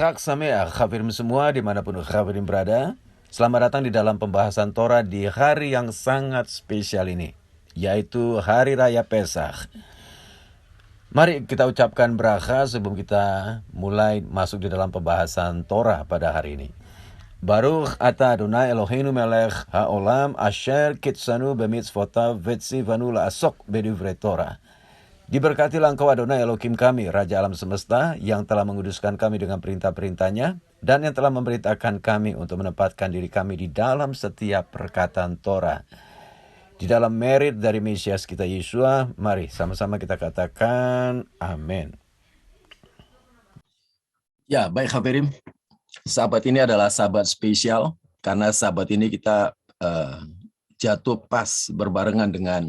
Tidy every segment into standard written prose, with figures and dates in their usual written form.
Chag Sameach, Hafirim semua dimanapun Hafirim berada. Selamat datang di dalam pembahasan Torah di hari yang sangat spesial ini, yaitu Hari Raya Pesach. Mari kita ucapkan bracha sebelum kita mulai masuk di dalam pembahasan Torah pada hari ini. Baruch ata Adonai Eloheinu melech haolam asher kitsanu bemitzvotav vetzivanu la'asok bedivre Torah. Diberkatilah engkau Adonai Elohim kami, Raja alam semesta, yang telah menguduskan kami dengan perintah-perintahnya, dan yang telah memerintahkan kami untuk menempatkan diri kami di dalam setiap perkataan Torah. Di dalam merit dari Mesias kita Yesua, mari sama-sama kita katakan amin. Ya, baik Hafirim. Sahabat ini adalah sahabat spesial, karena sahabat ini kita jatuh pas berbarengan dengan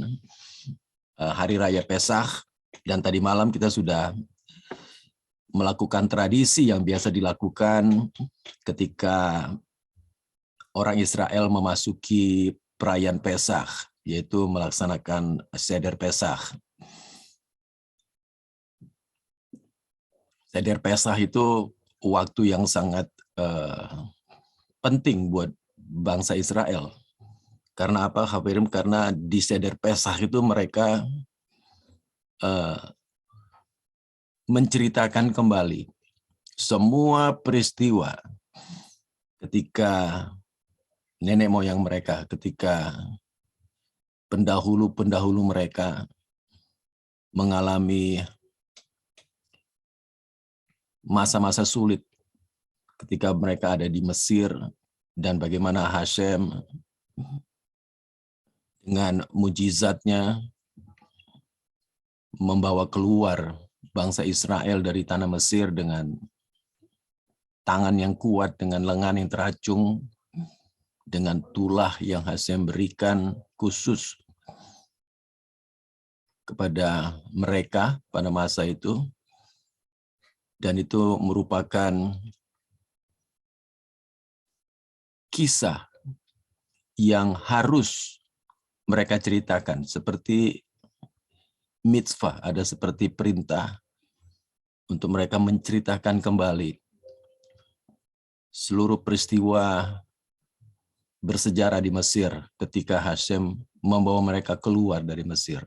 Hari Raya Pesach. Dan tadi malam kita sudah melakukan tradisi yang biasa dilakukan ketika orang Israel memasuki perayaan Pesach, yaitu melaksanakan Seder Pesach. Seder Pesach itu waktu yang sangat penting buat bangsa Israel. Karena apa, Hafirim? Karena di Seder Pesach itu mereka menceritakan kembali semua peristiwa ketika nenek moyang mereka, ketika pendahulu-pendahulu mereka mengalami masa-masa sulit ketika mereka ada di Mesir, dan bagaimana Hashem dengan mujizatnya membawa keluar bangsa Israel dari tanah Mesir dengan tangan yang kuat, dengan lengan yang teracung, dengan tulah yang Hashem berikan khusus kepada mereka pada masa itu. Dan itu merupakan kisah yang harus mereka ceritakan, seperti mitzvah, ada seperti perintah untuk mereka menceritakan kembali seluruh peristiwa bersejarah di Mesir ketika Hashem membawa mereka keluar dari Mesir.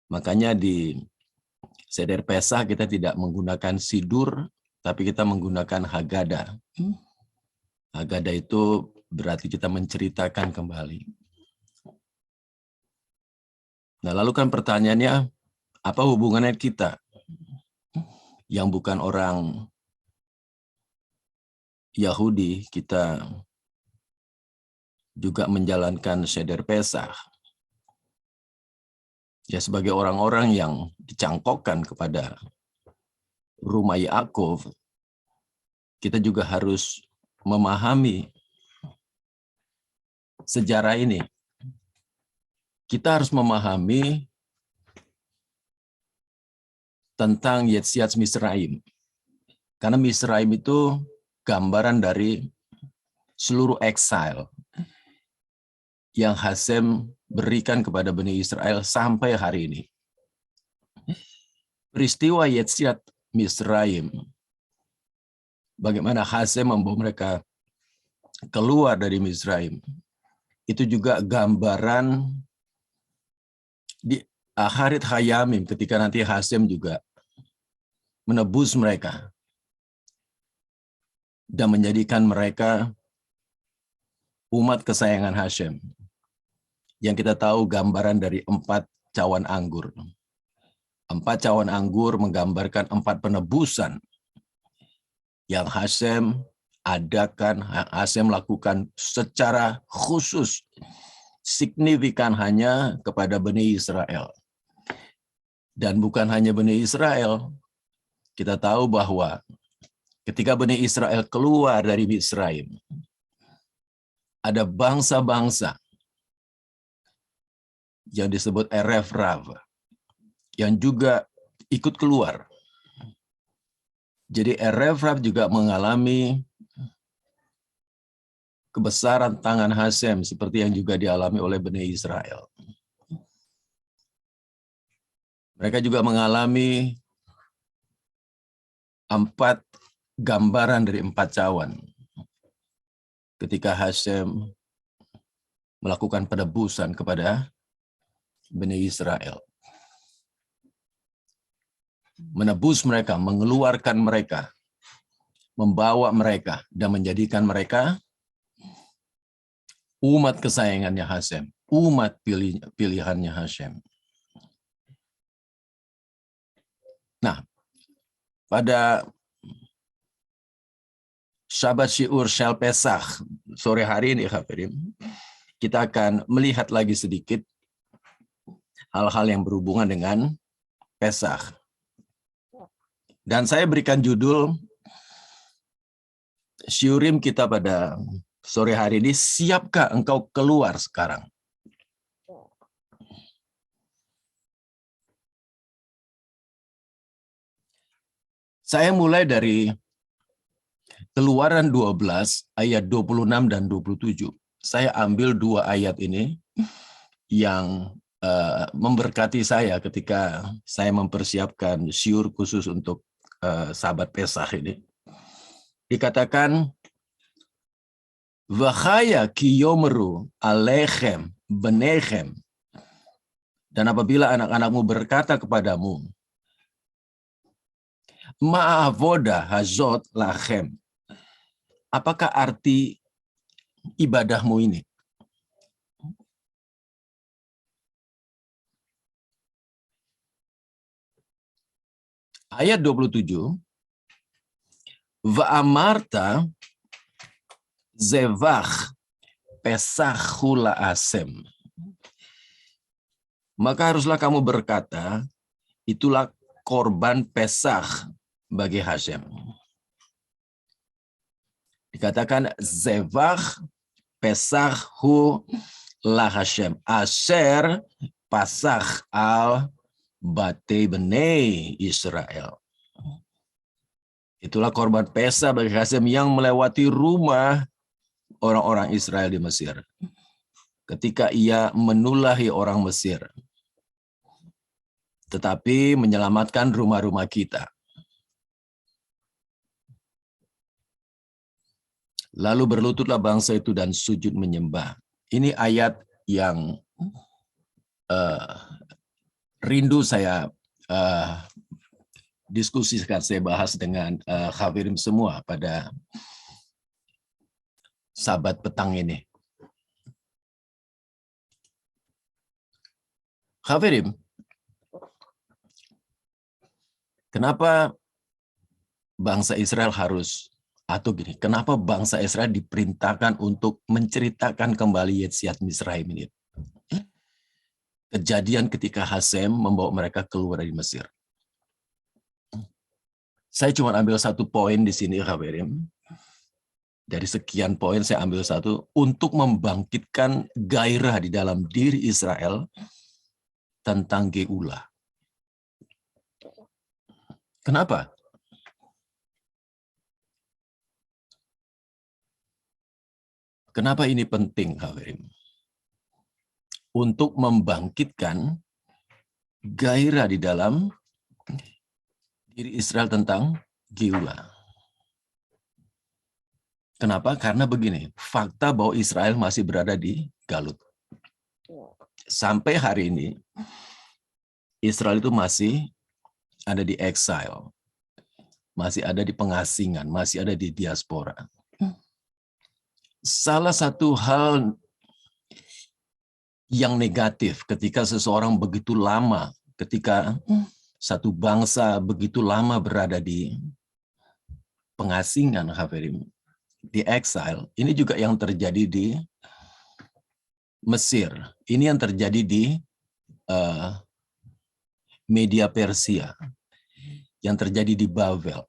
Makanya di Seder Pesach kita tidak menggunakan sidur, tapi kita menggunakan Haggadah. Haggadah itu berarti kita menceritakan kembali. Nah, lalu kan pertanyaannya, apa hubungannya kita yang bukan orang Yahudi, kita juga menjalankan Seder Pesach? Ya, sebagai orang-orang yang dicangkokkan kepada rumah Yaakov, kita juga harus memahami sejarah ini. Kita harus memahami tentang Yetziat Misraim. Karena Misraim itu gambaran dari seluruh exile yang Hashem berikan kepada Bani Israel sampai hari ini. Peristiwa Yetziat Misraim, bagaimana Hashem membawa mereka keluar dari Misraim, itu juga gambaran di Aharit Hayamim, ketika nanti Hashem juga menebus mereka dan menjadikan mereka umat kesayangan Hashem. Yang kita tahu gambaran dari 4 cawan anggur. 4 cawan anggur menggambarkan 4 penebusan yang Hashem adakan, Hashem lakukan secara khusus, signifikan hanya kepada Bani Israel. Dan bukan hanya Bani Israel, kita tahu bahwa ketika Bani Israel keluar dari Misraim, ada bangsa-bangsa yang disebut Eref Rav yang juga ikut keluar. Jadi Eref Rav juga mengalami kebesaran tangan Hashem seperti yang juga dialami oleh Bani Israel. Mereka juga mengalami 4 gambaran dari 4 cawan. Ketika Hasem melakukan penebusan kepada Bani Israel. Menebus mereka, mengeluarkan mereka, membawa mereka, dan menjadikan mereka umat kesayangannya Hasem, umat pilihannya Hasem. Nah, pada Shabbat Syiur Shel Pesach sore hari ini, Hafirim, kita akan melihat lagi sedikit hal-hal yang berhubungan dengan Pesach. Dan saya berikan judul Syurim kita pada sore hari ini, siapkah engkau keluar sekarang? Saya mulai dari Keluaran 12 ayat 26 dan 27. Saya ambil 2 ayat ini yang memberkati saya ketika saya mempersiapkan syiur khusus untuk Sabat Pesach ini. Dikatakan, V'chaya ki yomeru alechem benechem. Dan apabila anak-anakmu berkata kepadamu, Ma'avoda hazot lachem. Apakah arti ibadahmu ini? Ayat 27, Va'amarta zevach pesach hula asem. Maka haruslah kamu berkata, itulah korban Pesach bagi Hasem. Dikatakan zevach pesach hu la Hasem. Asher pasach al batei benei Israel. Itulah korban Pesach bagi Hasem yang melewati rumah orang-orang Israel di Mesir. Ketika ia menulahi orang Mesir. Tetapi menyelamatkan rumah-rumah kita. Lalu berlututlah bangsa itu dan sujud menyembah. Ini ayat yang rindu saya diskusikan, saya bahas dengan Hafirim semua pada Sabat petang ini. Hafirim, kenapa bangsa Israel kenapa bangsa Israel diperintahkan untuk menceritakan kembali Yetziat Misraim ini? Kejadian ketika Hasem membawa mereka keluar dari Mesir. Saya cuma ambil 1 poin di sini, Hafirim. Dari sekian poin saya ambil 1 untuk membangkitkan gairah di dalam diri Israel tentang Geulah. Kenapa? Kenapa ini penting, Hafirim? Untuk membangkitkan gairah di dalam diri Israel tentang Geulah. Kenapa? Karena begini, fakta bahwa Israel masih berada di Galut. Sampai hari ini, Israel itu masih ada di exile, masih ada di pengasingan, masih ada di diaspora. Salah satu hal yang negatif ketika seseorang begitu lama, ketika satu bangsa begitu lama berada di pengasingan, Hafirim, di exile, ini juga yang terjadi di Mesir, ini yang terjadi di Media Persia, yang terjadi di Babel.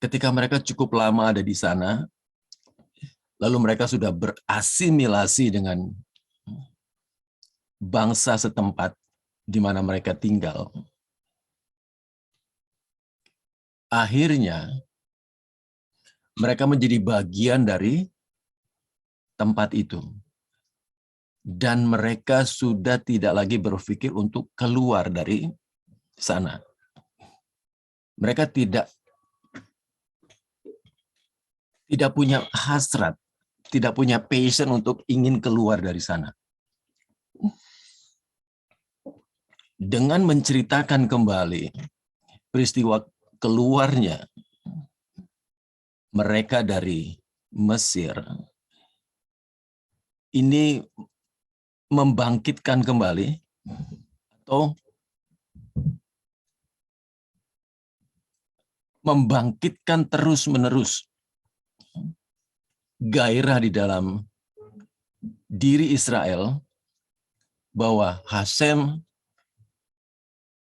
Ketika mereka cukup lama ada di sana, lalu mereka sudah berasimilasi dengan bangsa setempat di mana mereka tinggal. Akhirnya, mereka menjadi bagian dari tempat itu. Dan mereka sudah tidak lagi berpikir untuk keluar dari sana. Mereka tidak tidak punya hasrat, tidak punya passion untuk ingin keluar dari sana. Dengan menceritakan kembali peristiwa keluarnya mereka dari Mesir, ini membangkitkan kembali atau membangkitkan terus-menerus gairah di dalam diri Israel bahwa Hasem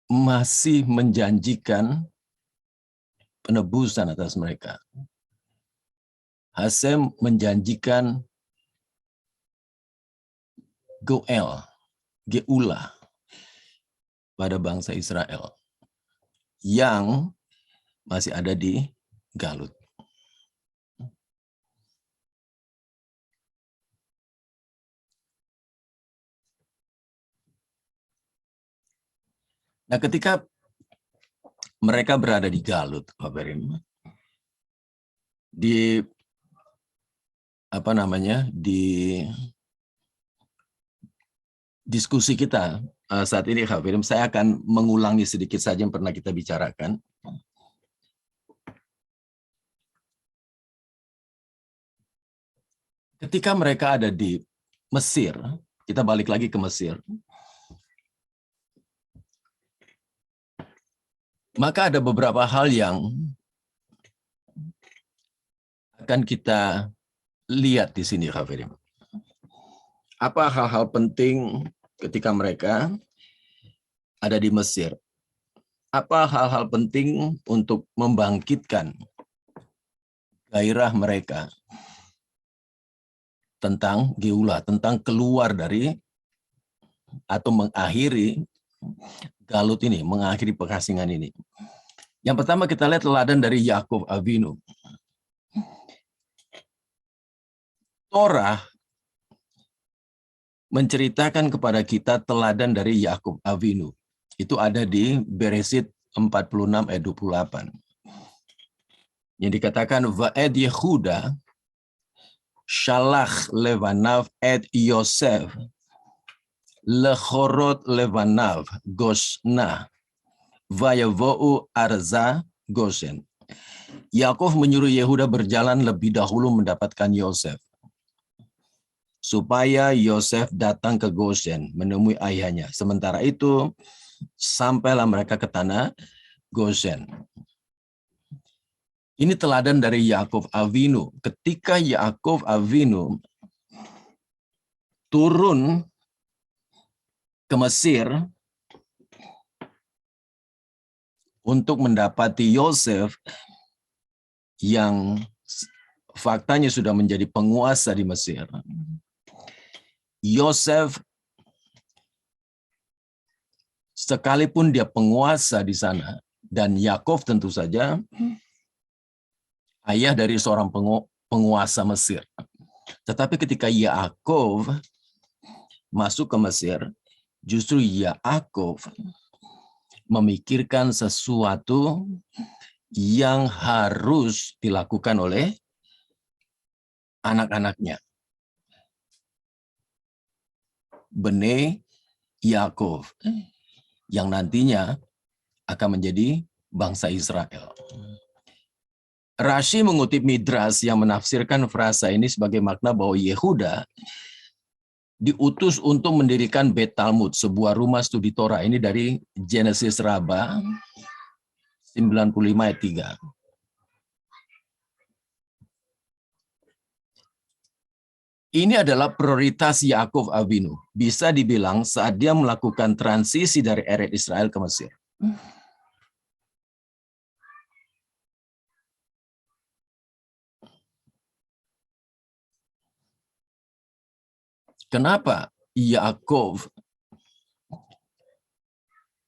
masih menjanjikan penebusan atas mereka. Hasem menjanjikan Geulah pada bangsa Israel yang masih ada di Galut. Nah, ketika mereka berada di Galut, Pak Berim, di diskusi kita saat ini, Kak Berim, saya akan mengulangi sedikit saja yang pernah kita bicarakan. Ketika mereka ada di Mesir, kita balik lagi ke Mesir, maka ada beberapa hal yang akan kita lihat di sini, Kak Ferim. Apa hal-hal penting ketika mereka ada di Mesir? Apa hal-hal penting untuk membangkitkan gairah mereka tentang Geulah, tentang keluar dari atau mengakhiri Galut ini, mengakhiri pengasingan ini? Yang pertama kita lihat teladan dari Yakub Avinu. Torah menceritakan kepada kita teladan dari Yakub Avinu. Itu ada di Beresit 46 ayat 28. Yang dikatakan Va'ed Yehuda shalach levanav et Yosef lechorot levanav gosna vayavo'u arza Gosen. Yakov menyuruh Yehuda berjalan lebih dahulu mendapatkan Yosef, supaya Yosef datang ke Gosen menemui ayahnya. Sementara itu, sampailah mereka ke tanah Gosen. Ini teladan dari Yakov Avinu. Ketika Yakov Avinu turun ke Mesir untuk mendapati Yosef yang faktanya sudah menjadi penguasa di Mesir. Yosef, sekalipun dia penguasa di sana, dan Yakov tentu saja ayah dari seorang penguasa Mesir. Tetapi ketika Yakov masuk ke Mesir, justru Yakov memikirkan sesuatu yang harus dilakukan oleh anak-anaknya. Bene Yakov, yang nantinya akan menjadi bangsa Israel. Rashi mengutip Midras yang menafsirkan frasa ini sebagai makna bahwa Yehuda diutus untuk mendirikan Bet Talmud, sebuah rumah studi Torah. Ini dari Genesis Rabbah 95 ayat 3. Ini adalah prioritas Yakov Avinu. Bisa dibilang saat dia melakukan transisi dari Eretz Israel ke Mesir. Kenapa Yakov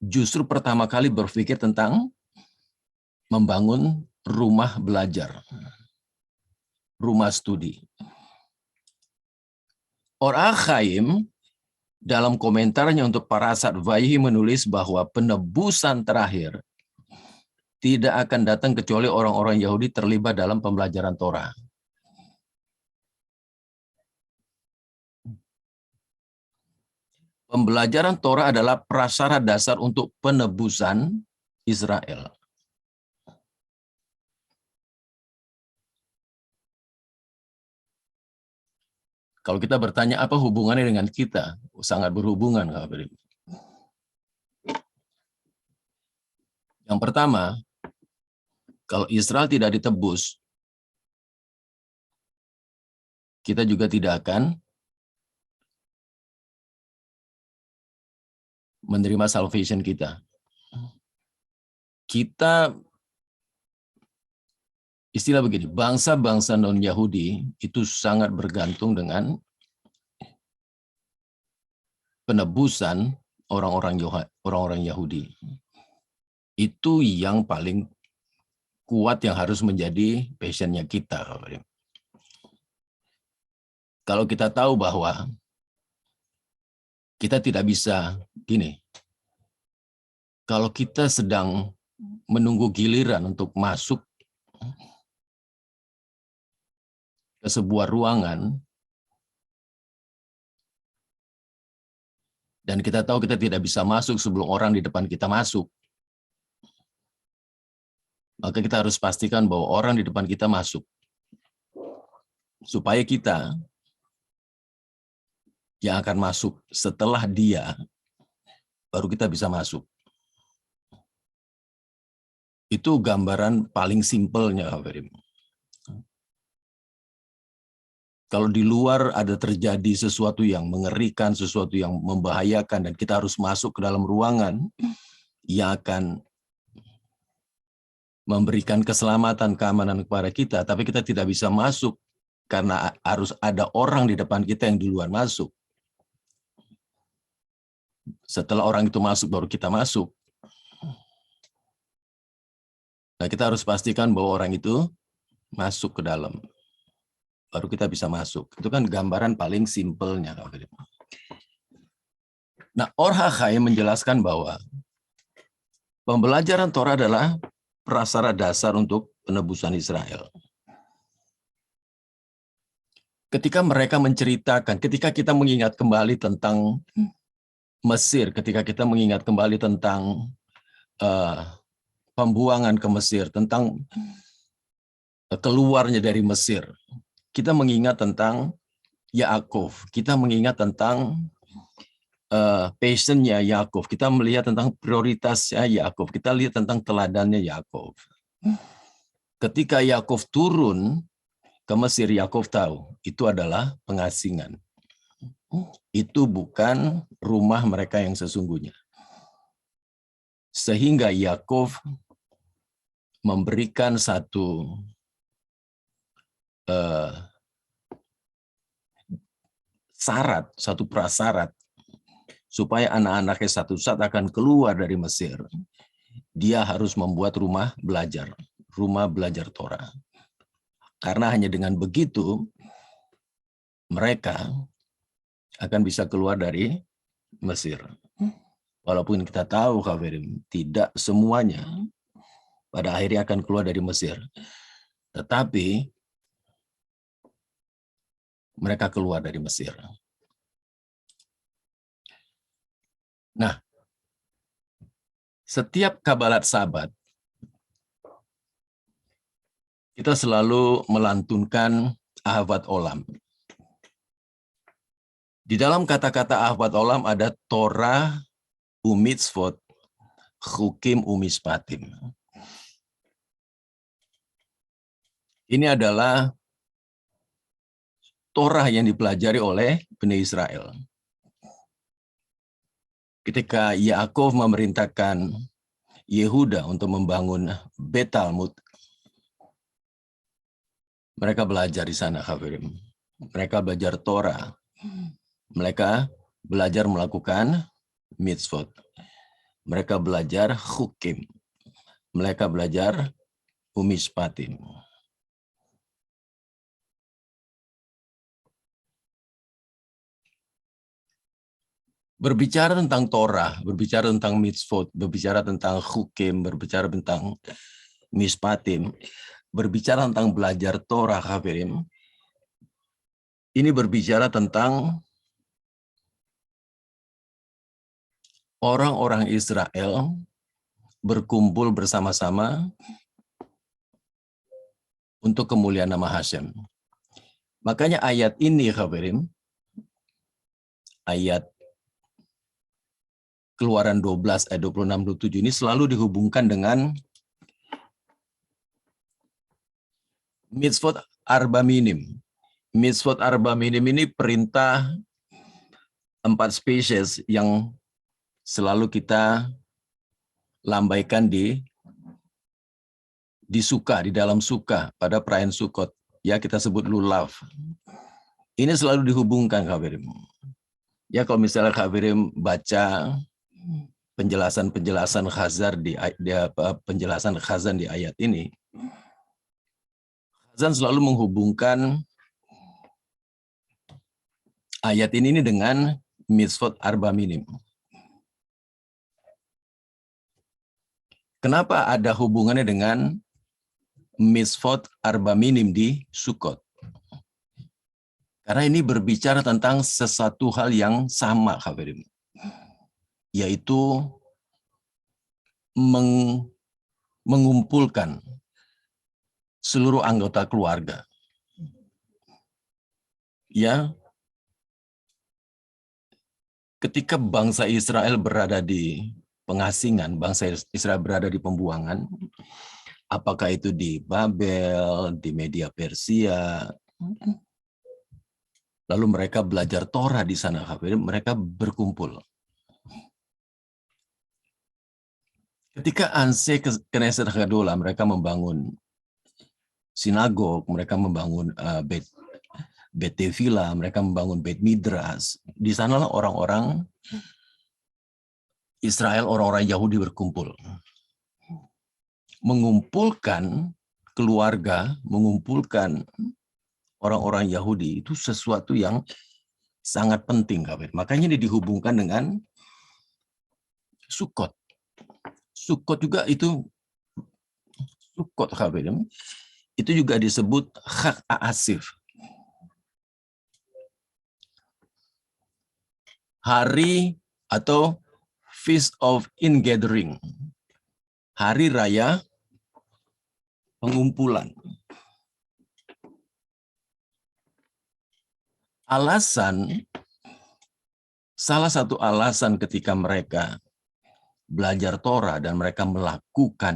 justru pertama kali berpikir tentang membangun rumah belajar, rumah studi? Or Chaim dalam komentarnya untuk Parashat Vayhi menulis bahwa penebusan terakhir tidak akan datang kecuali orang-orang Yahudi terlibat dalam pembelajaran Torah. Pembelajaran Torah adalah prasyarat dasar untuk penebusan Israel. Kalau kita bertanya apa hubungannya dengan kita, sangat berhubungan. Yang pertama, kalau Israel tidak ditebus, kita juga tidak akan menerima salvation kita. Kita, istilah begini, bangsa-bangsa non-Yahudi itu sangat bergantung dengan penebusan orang-orang Yahudi. Itu yang paling kuat yang harus menjadi passionnya kita. Kalau kita tahu bahwa kita tidak bisa gini, kalau kita sedang menunggu giliran untuk masuk ke sebuah ruangan, dan kita tahu kita tidak bisa masuk sebelum orang di depan kita masuk, maka kita harus pastikan bahwa orang di depan kita masuk. Supaya kita yang akan masuk setelah dia, baru kita bisa masuk. Itu gambaran paling simpelnya. Kalau di luar ada terjadi sesuatu yang mengerikan, sesuatu yang membahayakan, dan kita harus masuk ke dalam ruangan yang akan memberikan keselamatan, keamanan kepada kita, tapi kita tidak bisa masuk karena harus ada orang di depan kita yang duluan masuk. Setelah orang itu masuk, baru kita masuk. Nah, kita harus pastikan bahwa orang itu masuk ke dalam. Baru kita bisa masuk. Itu kan gambaran paling simpelnya. Nah, Or HaChai menjelaskan bahwa pembelajaran Torah adalah prasyarat dasar untuk penebusan Israel. Ketika mereka menceritakan, ketika kita mengingat kembali tentang Mesir, ketika kita mengingat kembali tentang pembuangan ke Mesir, tentang keluarnya dari Mesir, kita mengingat tentang Yaakov, kita mengingat tentang passionnya Yaakov, kita melihat tentang prioritasnya Yaakov, kita lihat tentang teladannya Yaakov. Ketika Yaakov turun ke Mesir, Yaakov tahu itu adalah pengasingan. Itu bukan rumah mereka yang sesungguhnya. Sehingga Yaakov memberikan satu syarat, satu prasyarat supaya anak-anaknya satu saat akan keluar dari Mesir. Dia harus membuat rumah belajar Torah. Karena hanya dengan begitu mereka akan bisa keluar dari Mesir. Walaupun kita tahu, Kafirim, tidak semuanya pada akhirnya akan keluar dari Mesir. Tetapi mereka keluar dari Mesir. Nah, setiap Kabalat Sabat, kita selalu melantunkan Ahavat Olam. Di dalam kata-kata Ahavat Olam ada Torah, Umitzvot, Hukim, Umispatim. Ini adalah Torah yang dipelajari oleh Bani Israel. Ketika Yaakov memerintahkan Yehuda untuk membangun Bet Talmud, mereka belajar di sana, Hafirim. Mereka belajar Torah. Mereka belajar melakukan mitzvot. Mereka belajar hukim. Mereka belajar umispatim. Berbicara tentang Torah, berbicara tentang mitzvot, berbicara tentang hukim, berbicara tentang mispatim, berbicara tentang belajar Torah, Hafirim, ini berbicara tentang orang-orang Israel berkumpul bersama-sama untuk kemuliaan nama Hashem. Makanya ayat ini, Khabirim, ayat Keluaran 12 ayat 26-27 ini selalu dihubungkan dengan mitzvot arba minim. Mitzvot arba minim ini perintah 4 spesies yang selalu kita lambaikan di suka, di dalam suka pada perayaan Sukot. Ya, kita sebut lulav. Ini selalu dihubungkan, Khabirim. Ya, kalau misalnya Khabirim baca penjelasan Khazar penjelasan Khazan di ayat ini, Khazan selalu menghubungkan ayat ini dengan mitzvot arba minim. Kenapa ada hubungannya dengan mitzvot arba minim di Sukot? Karena ini berbicara tentang sesuatu hal yang sama, Khabirim, yaitu mengumpulkan seluruh anggota keluarga. Ya, ketika bangsa Israel berada di pengasingan, bangsa Israel berada di pembuangan, apakah itu di Babel, di Media Persia, lalu mereka belajar Torah di sana, mereka berkumpul. Ketika Anse Knesset Hagedolah, mereka membangun sinagog, mereka membangun Bet Tefillah, mereka membangun Bet Midrash. Di sanalah orang-orang Israel, orang-orang Yahudi berkumpul. Mengumpulkan keluarga, mengumpulkan orang-orang Yahudi itu sesuatu yang sangat penting. Makanya ini dihubungkan dengan Sukot. Sukot juga itu, Sukot itu juga disebut Chag Asif. Hari atau Feast of Ingathering. Hari raya pengumpulan. Salah satu alasan ketika mereka belajar Torah dan mereka melakukan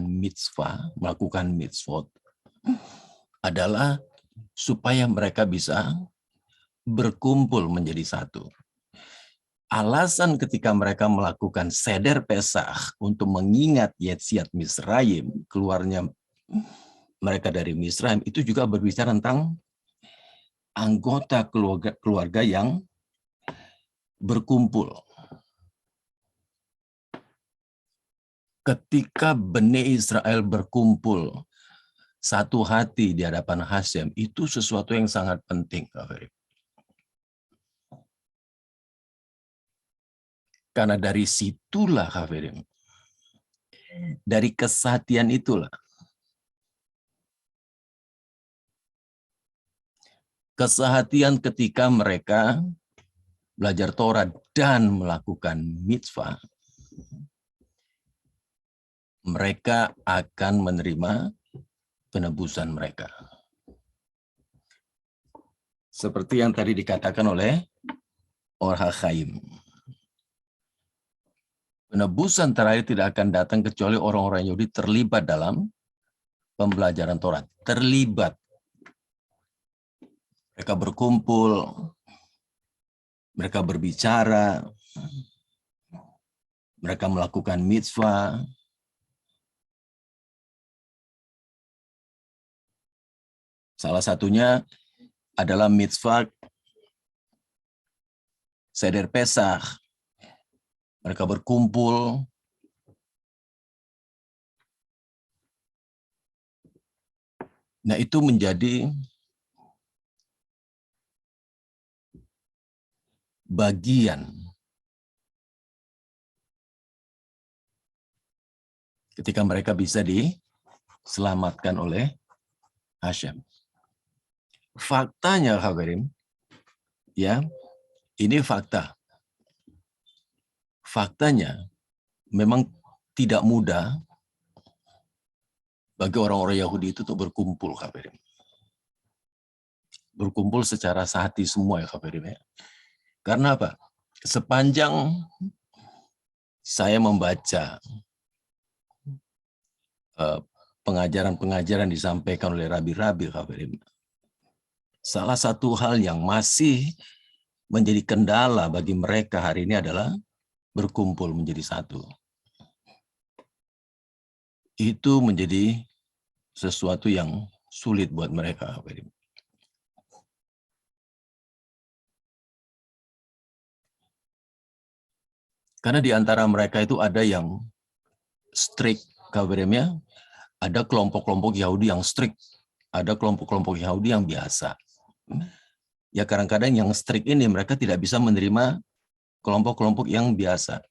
mitzvot, adalah supaya mereka bisa berkumpul menjadi satu. Alasan ketika mereka melakukan seder Pesach untuk mengingat Yetziat Misraim, keluarnya mereka dari Misraim, itu juga berbicara tentang anggota keluarga yang berkumpul. Ketika Bani Israel berkumpul satu hati di hadapan Hashem, itu sesuatu yang sangat penting. Karena dari situlah, dari kesatian itulah, kesehatian ketika mereka belajar Torah dan melakukan mitzvah, mereka akan menerima penebusan mereka. Seperti yang tadi dikatakan oleh Or HaChaim. Penebusan terakhir tidak akan datang kecuali orang-orang Yahudi terlibat dalam pembelajaran Torah. Terlibat. Mereka berkumpul, mereka berbicara, mereka melakukan mitzvah. Salah satunya adalah mitzvah Seder Pesach. Mereka berkumpul. Nah, itu menjadi bagian ketika mereka bisa diselamatkan oleh Hashem. Faktanya, Khabarim, ya, ini fakta. Faktanya, memang tidak mudah bagi orang-orang Yahudi itu untuk berkumpul, Kafirim. Berkumpul secara sehati semua ya, Kafirim. Karena apa? Sepanjang saya membaca pengajaran-pengajaran disampaikan oleh rabi-rabi, Kafirim, salah satu hal yang masih menjadi kendala bagi mereka hari ini adalah berkumpul menjadi satu. Itu menjadi sesuatu yang sulit buat mereka. Karena di antara mereka itu ada yang strict, kabarnya, ada kelompok-kelompok Yahudi yang strict, ada kelompok-kelompok Yahudi yang biasa. Ya kadang-kadang yang strict ini mereka tidak bisa menerima kelompok-kelompok yang biasa.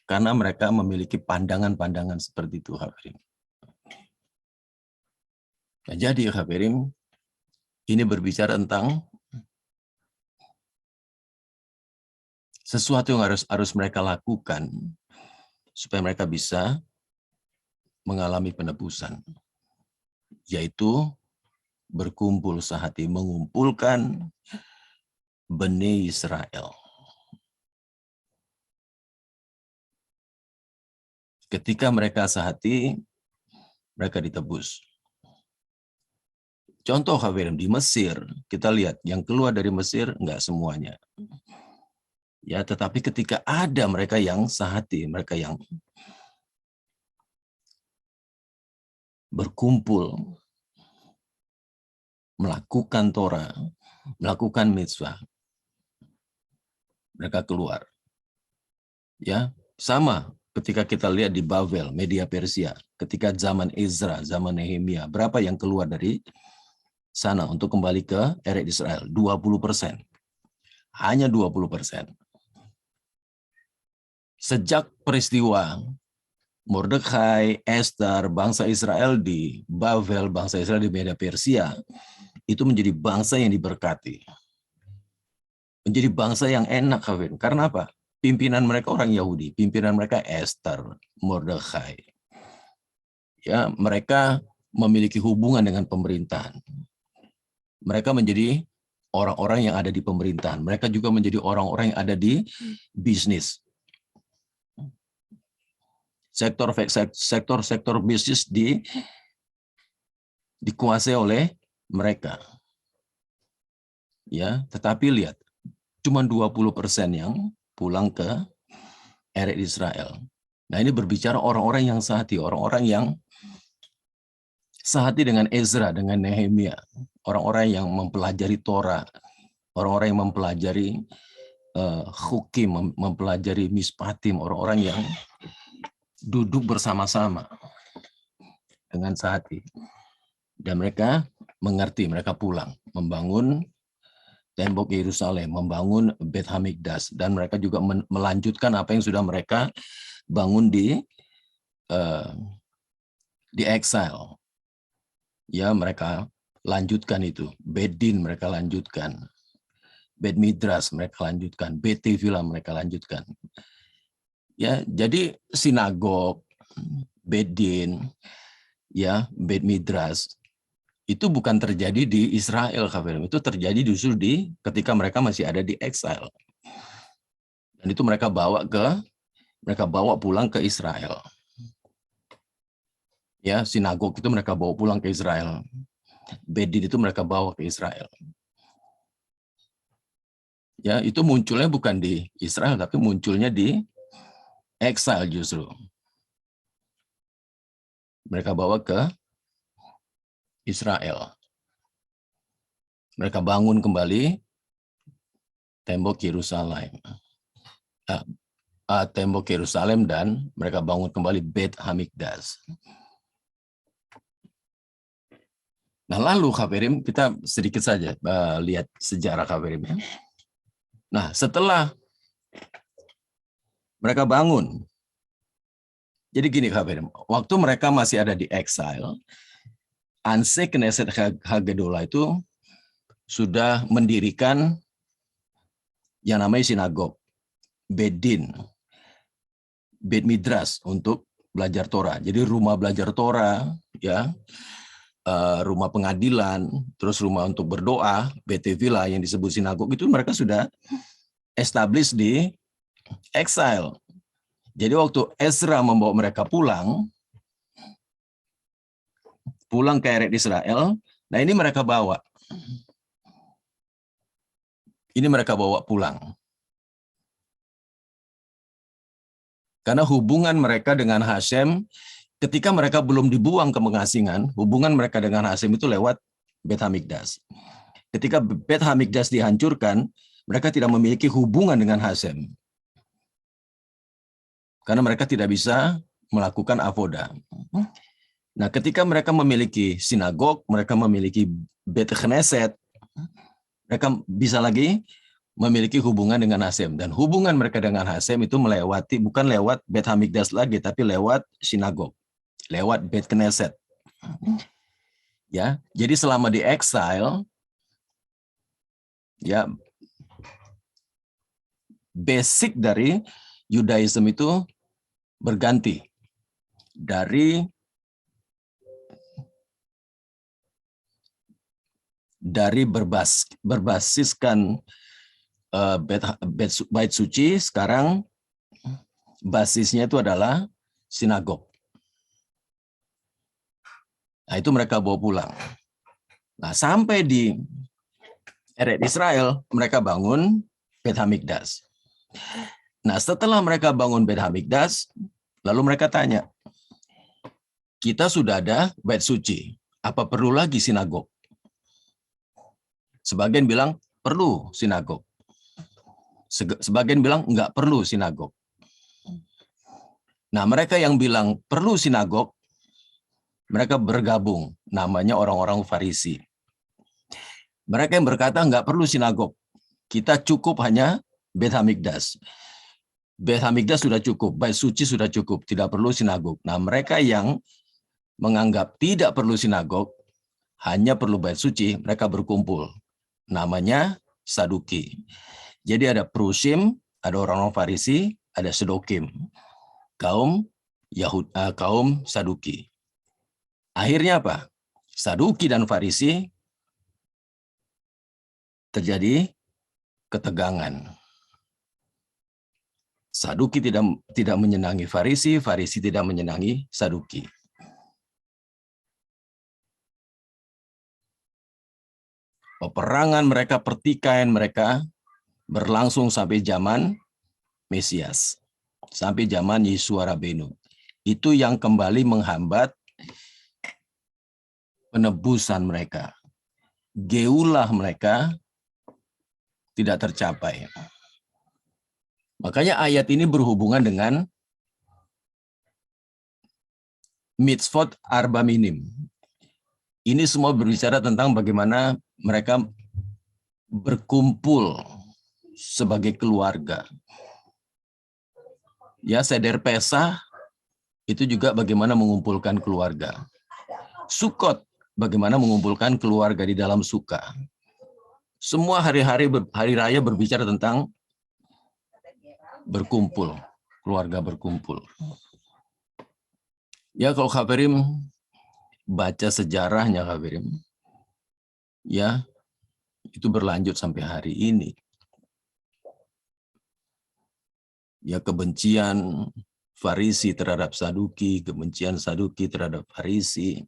Karena mereka memiliki pandangan-pandangan seperti itu, Hafirim. Nah, jadi, Hafirim, ini berbicara tentang sesuatu yang harus mereka lakukan supaya mereka bisa mengalami penebusan, yaitu berkumpul sehati, mengumpulkan Bani Israel. Ketika mereka sehati, mereka ditebus. Contoh, Hafirim, di Mesir, kita lihat yang keluar dari Mesir enggak semuanya. Ya, tetapi ketika ada mereka yang sehati, mereka yang berkumpul, melakukan Torah, melakukan mitzvah, mereka keluar. Ya, sama ketika kita lihat di Babel, Media Persia, ketika zaman Ezra, zaman Nehemia, berapa yang keluar dari sana untuk kembali ke Eretz Israel? 20%. Hanya 20%. Sejak peristiwa Mordekai, Esther, bangsa Israel di Babel, bangsa Israel di Media Persia, itu menjadi bangsa yang diberkati. Menjadi bangsa yang enak, Kavin. Karena apa? Pimpinan mereka orang Yahudi, pimpinan mereka Esther, Mordekai. Ya, mereka memiliki hubungan dengan pemerintahan. Mereka menjadi orang-orang yang ada di pemerintahan. Mereka juga menjadi orang-orang yang ada di bisnis. Sektor bisnis dikuasai oleh mereka. Ya, tetapi lihat, cuma 20% yang pulang ke Eretz Israel. Nah, ini berbicara orang-orang yang sehati, orang-orang yang sehati dengan Ezra, dengan Nehemia, orang-orang yang mempelajari Torah, orang-orang yang mempelajari hukim, mempelajari mispatim, orang-orang yang duduk bersama-sama dengan sehati. Dan mereka mengerti, mereka pulang, membangun tembok Yerusalem, membangun Beth Hamikdash, dan mereka juga melanjutkan apa yang sudah mereka bangun di exile. Ya, mereka lanjutkan itu. Bedin mereka lanjutkan. Bet Midrash mereka lanjutkan. Bet Tevila mereka lanjutkan. Ya, jadi sinagog, Bedin, ya, Bet Midrash itu bukan terjadi di Israel, Kafirim. Itu terjadi justru ketika mereka masih ada di exile. Dan itu mereka bawa pulang ke Israel. Ya, sinagog itu mereka bawa pulang ke Israel. Bedin itu mereka bawa ke Israel. Ya, itu munculnya bukan di Israel, tapi munculnya di exile justru. Mereka bawa ke Israel. Mereka bangun kembali tembok Yerusalem. Tembok Yerusalem dan mereka bangun kembali Bet Hamikdash. Nah, lalu Kafirim, kita sedikit saja lihat sejarah Kafirim. Nah, setelah mereka bangun, jadi gini Kafirim, waktu mereka masih ada di exile, Anshe Knesset Hagedolah itu sudah mendirikan yang namanya sinagog. Beit Din, Beit Midrash untuk belajar Torah. Jadi rumah belajar Torah, ya, rumah pengadilan, terus rumah untuk berdoa, Beit Tefillah yang disebut sinagog itu mereka sudah establish di exile. Jadi waktu Ezra membawa mereka pulang ke Eretz Israel, nah ini mereka bawa. Ini mereka bawa pulang. Karena hubungan mereka dengan Hashem, ketika mereka belum dibuang ke pengasingan, hubungan mereka dengan Hashem itu lewat Beit Hamikdash. Ketika Beit Hamikdash dihancurkan, mereka tidak memiliki hubungan dengan Hashem. Karena mereka tidak bisa melakukan avodah. Nah, ketika mereka memiliki sinagog, mereka memiliki Beit Knesset, mereka bisa lagi memiliki hubungan dengan Hashem. Dan hubungan mereka dengan Hashem itu melewati, bukan lewat Beit Hamikdash lagi, tapi lewat sinagog, lewat Beit Knesset. Ya, jadi selama di exile, ya, basic dari Judaism itu berganti dari berbasiskan bait suci, sekarang basisnya itu adalah sinagog. Nah, itu mereka bawa pulang. Nah, sampai di Eretz Israel, mereka bangun Beit Hamikdash. Nah, setelah mereka bangun Beit Hamikdash, lalu mereka tanya, kita sudah ada bait suci, apa perlu lagi sinagog? Sebagian bilang perlu sinagog. Sebagian bilang enggak perlu sinagog. Nah, mereka yang bilang perlu sinagog, mereka bergabung, namanya orang-orang Farisi. Mereka yang berkata enggak perlu sinagog, kita cukup hanya Beit Hamikdash. Beit Hamikdash sudah cukup, bait suci sudah cukup, tidak perlu sinagog. Nah, mereka yang menganggap tidak perlu sinagog, hanya perlu bait suci, mereka berkumpul. Namanya Saduki. Jadi ada Prusim, ada orang-orang Farisi, ada Sedokim. Kaum Saduki. Akhirnya apa? Saduki dan Farisi terjadi ketegangan. Saduki tidak menyenangi Farisi, Farisi tidak menyenangi Saduki. Peperangan mereka, pertikaian mereka berlangsung sampai zaman Mesias, sampai zaman Yeshua Rabbeinu. Itu yang kembali menghambat penebusan mereka. Geulah mereka tidak tercapai. Makanya ayat ini berhubungan dengan mitzvot arba minim. Ini semua berbicara tentang bagaimana mereka berkumpul sebagai keluarga. Ya, seder Pesah itu juga bagaimana mengumpulkan keluarga. Sukot, bagaimana mengumpulkan keluarga di dalam suka. Semua hari raya berbicara tentang berkumpul, keluarga berkumpul. Ya, kalau Khabarim baca sejarahnya Khabarim, ya, itu berlanjut sampai hari ini. Ya, kebencian Farisi terhadap Saduki, kebencian Saduki terhadap Farisi,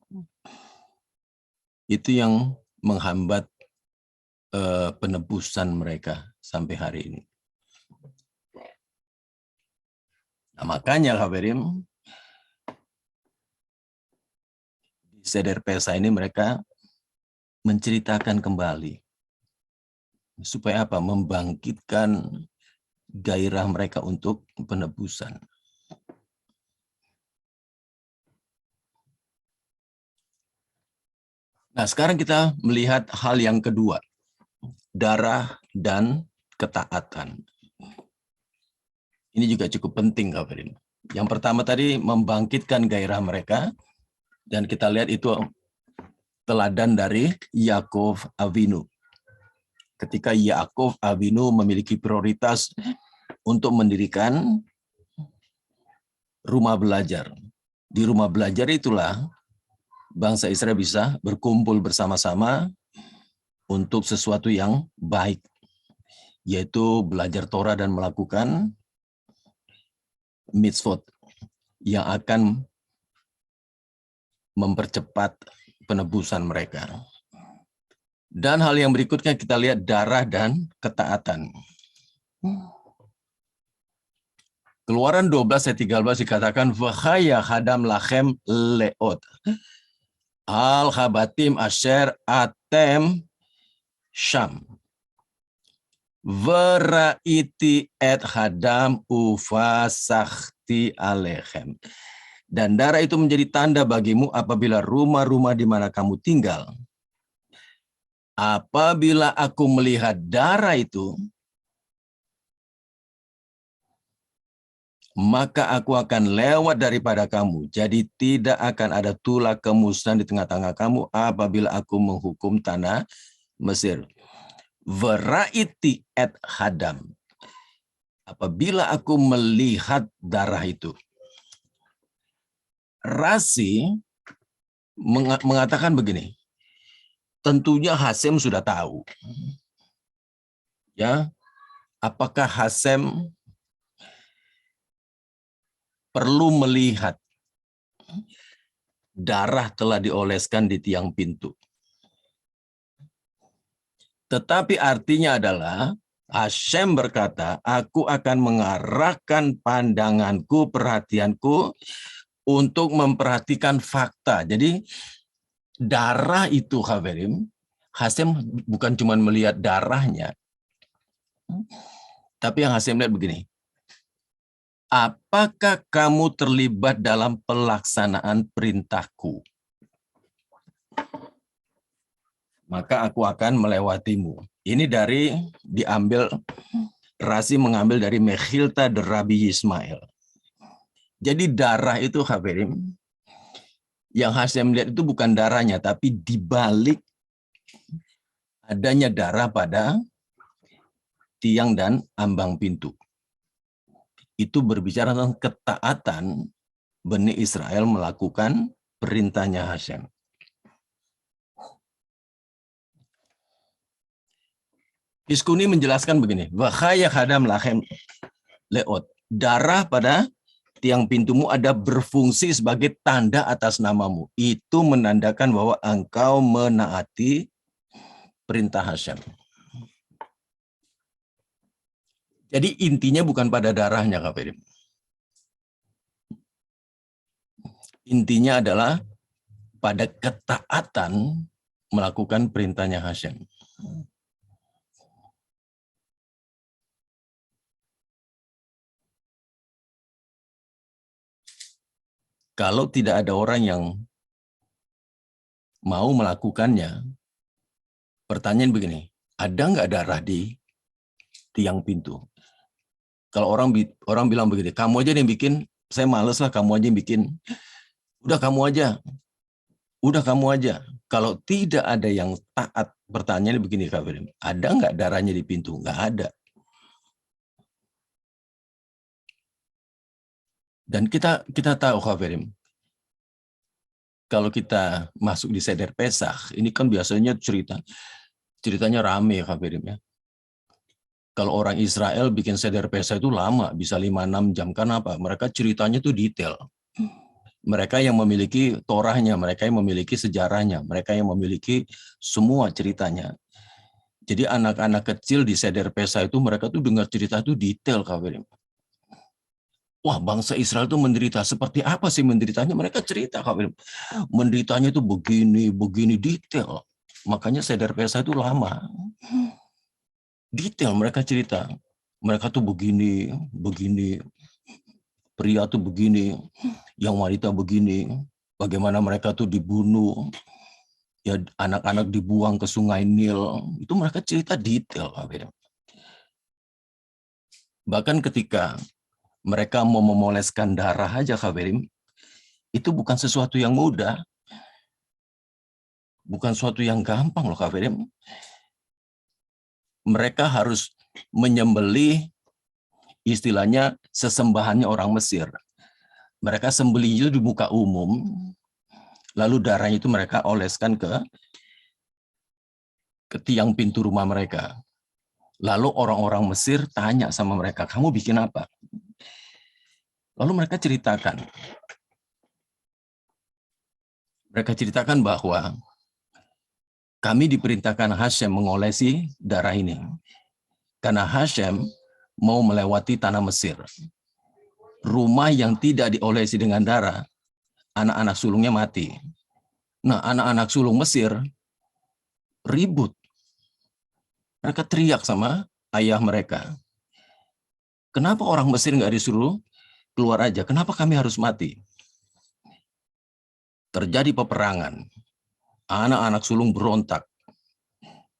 itu yang menghambat penebusan mereka sampai hari ini. Nah, makanya Khabarim, di Seder Pesah ini mereka menceritakan kembali. Supaya apa? Membangkitkan gairah mereka untuk penebusan. Nah, sekarang kita melihat hal yang kedua. Darah dan ketaatan. Ini juga cukup penting, Khabarim. Yang pertama tadi membangkitkan gairah mereka, dan kita lihat itu teladan dari Yakov Avinu. Ketika Yakov Avinu memiliki prioritas untuk mendirikan rumah belajar. Di rumah belajar itulah bangsa Israel bisa berkumpul bersama-sama untuk sesuatu yang baik, yaitu belajar Torah dan melakukan mitzvot yang akan mempercepat penebusan mereka. Dan hal yang berikutnya kita lihat darah dan ketaatan. Keluaran 12 ayat 13 dikatakan v'chaya hadam lachem leot al habatim asher atem sham v'raiti et hadam ufasakti alechem. Dan darah itu menjadi tanda bagimu apabila rumah-rumah di mana kamu tinggal. Apabila aku melihat darah itu, maka aku akan lewat daripada kamu. Jadi tidak akan ada tulah kemusnahan di tengah-tengah kamu apabila aku menghukum tanah Mesir. Veraiti et hadam. Apabila aku melihat darah itu. Rasi mengatakan begini. Tentunya Hasem sudah tahu. Ya, apakah Hasem perlu melihat darah telah dioleskan di tiang pintu? Tetapi artinya adalah Hasem berkata, aku akan mengarahkan pandanganku, perhatianku untuk memperhatikan fakta. Jadi darah itu, Haverim, Hasem bukan cuma melihat darahnya, tapi yang Hasem lihat begini. Apakah kamu terlibat dalam pelaksanaan perintahku? Maka aku akan melewatimu. Ini diambil, Rasi mengambil dari Mekhilta de Rabbi Ismail. Jadi darah itu, Haverim, yang Hasem lihat itu bukan darahnya, tapi dibalik adanya darah pada tiang dan ambang pintu. Itu berbicara tentang ketaatan Bani Israel melakukan perintahnya Hasem. Iskuni menjelaskan begini, V'chaya hadam lachem leot. Darah pada tiang pintumu ada berfungsi sebagai tanda atas namamu. Itu menandakan bahwa engkau menaati perintah Hasem. Jadi intinya bukan pada darahnya, Kak Fedim. Intinya adalah pada ketaatan melakukan perintahnya Hasem. Kalau tidak ada orang yang mau melakukannya, pertanyaan begini, ada nggak darah di tiang pintu? Kalau orang bilang begini, kamu aja yang bikin, saya males lah, kamu aja yang bikin. Udah kamu aja. Kalau tidak ada yang taat, pertanyaan begini, Kak Firim, ada nggak darahnya di pintu? Nggak ada. Dan kita tahu, Kak Firim, kalau kita masuk di Seder Pesach, ini kan biasanya ceritanya rame, Kak Firim, ya. Kalau orang Israel bikin Seder Pesach itu lama, bisa 5-6 jam. Kenapa? Mereka ceritanya itu detail. Mereka yang memiliki Torahnya, mereka yang memiliki sejarahnya, mereka yang memiliki semua ceritanya. Jadi anak-anak kecil di Seder Pesach itu mereka tuh dengar cerita itu detail, Kak Firim. Wah, bangsa Israel itu menderita. Seperti apa sih menderitanya? Mereka cerita, Kak Firim. Menderitanya itu begini detail. Makanya Seder Pesach itu lama. Detail mereka cerita. Mereka tuh begini. Pria tuh begini, yang wanita begini. Bagaimana mereka tuh dibunuh. Ya, anak-anak dibuang ke Sungai Nil. Itu mereka cerita detail, Kak Firim. Bahkan ketika mereka mau memoleskan darah aja, Kak Firim, itu bukan sesuatu yang mudah. Bukan sesuatu yang gampang loh, Kak Firim. Mereka harus menyembelih istilahnya sesembahannya orang Mesir. Mereka sembelih itu di muka umum, lalu darahnya itu mereka oleskan ke tiang pintu rumah mereka. Lalu orang-orang Mesir tanya sama mereka, kamu bikin apa? Lalu mereka ceritakan. Mereka ceritakan bahwa kami diperintahkan Hashem mengolesi darah ini. Karena Hashem mau melewati tanah Mesir. Rumah yang tidak diolesi dengan darah, anak-anak sulungnya mati. Nah, anak-anak sulung Mesir ribut. Mereka teriak sama ayah mereka. Kenapa orang Mesir nggak disuruh keluar aja? Kenapa kami harus mati? Terjadi peperangan. Anak-anak sulung berontak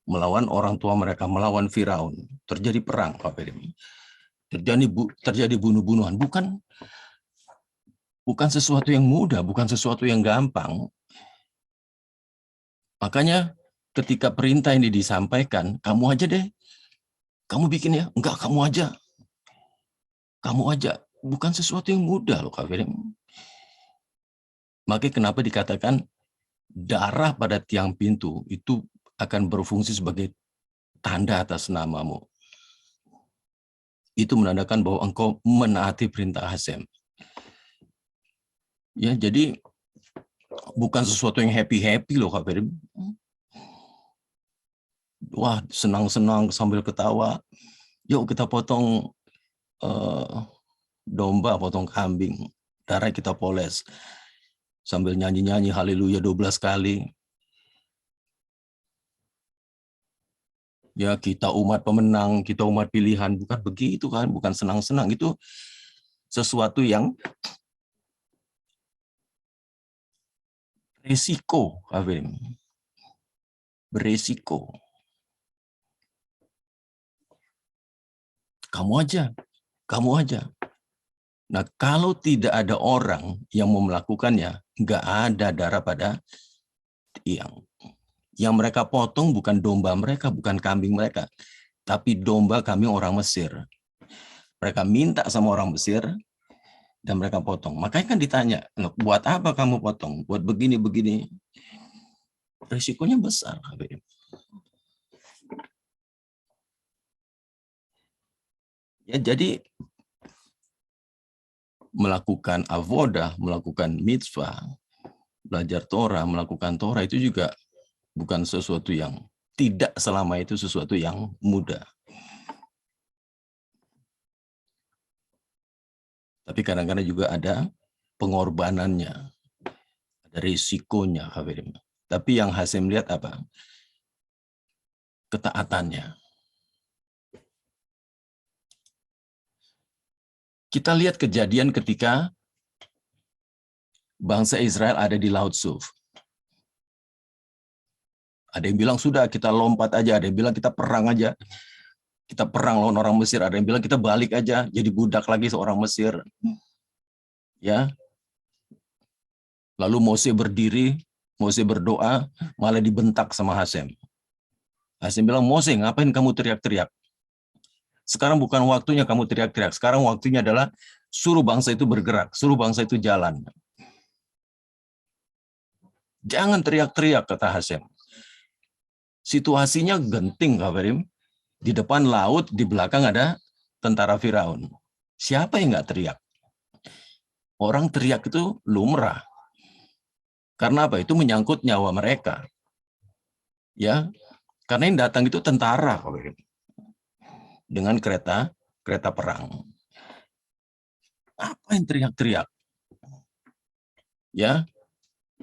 melawan orang tua mereka, melawan Firaun. Terjadi perang, Pak Perim. Terjadi bunuh-bunuhan. Bukan sesuatu yang mudah, bukan sesuatu yang gampang. Makanya ketika perintah ini disampaikan, kamu aja deh. Kamu bikin ya? Enggak, kamu aja. Kamu aja. Bukan sesuatu yang mudah loh, Kak Perim. Makanya kenapa dikatakan darah pada tiang pintu itu akan berfungsi sebagai tanda atas namamu. Itu menandakan bahwa engkau menaati perintah Hashem. Ya, jadi bukan sesuatu yang happy-happy loh, Kak Ferim. Wah, senang-senang sambil ketawa. Yuk kita potong domba, potong kambing. Darah kita poles. Sambil nyanyi-nyanyi haleluya 12 kali. Ya, kita umat pemenang, kita umat pilihan. Bukan begitu kan, bukan senang-senang. Itu sesuatu yang resiko, Kavim. Beresiko. Kamu aja. Nah, kalau tidak ada orang yang mau melakukannya, nggak ada darah pada tiang. Yang mereka potong bukan domba mereka, bukan kambing mereka, tapi domba kambing orang Mesir. Mereka minta sama orang Mesir, dan mereka potong. Makanya kan ditanya, buat apa kamu potong? Buat begini-begini. Risikonya besar. Ya, jadi melakukan avodah, melakukan mitzvah, belajar Torah, melakukan Torah itu juga bukan sesuatu yang tidak selama itu sesuatu yang mudah. Tapi kadang-kadang juga ada pengorbanannya, ada risikonya. Tapi yang Hashem lihat apa? Ketaatannya. Kita lihat kejadian ketika bangsa Israel ada di Laut Suf. Ada yang bilang sudah kita lompat aja, ada yang bilang kita perang aja. Kita perang lawan orang Mesir, ada yang bilang kita balik aja jadi budak lagi seorang Mesir. Ya. Lalu Mose berdiri, Mose berdoa, malah dibentak sama Hashem. Hashem bilang, "Mose, ngapain kamu teriak-teriak? Sekarang bukan waktunya kamu teriak-teriak. Sekarang waktunya adalah suruh bangsa itu bergerak, suruh bangsa itu jalan. Jangan teriak-teriak," kata Hashem. Situasinya genting, Kak Ferim. Di depan laut, di belakang ada tentara Firaun. Siapa yang nggak teriak? Orang teriak itu lumrah. Karena apa? Itu menyangkut nyawa mereka. Ya, karena yang datang itu tentara, Kak Ferim. Dengan kereta perang. Apa yang teriak-teriak? Ya,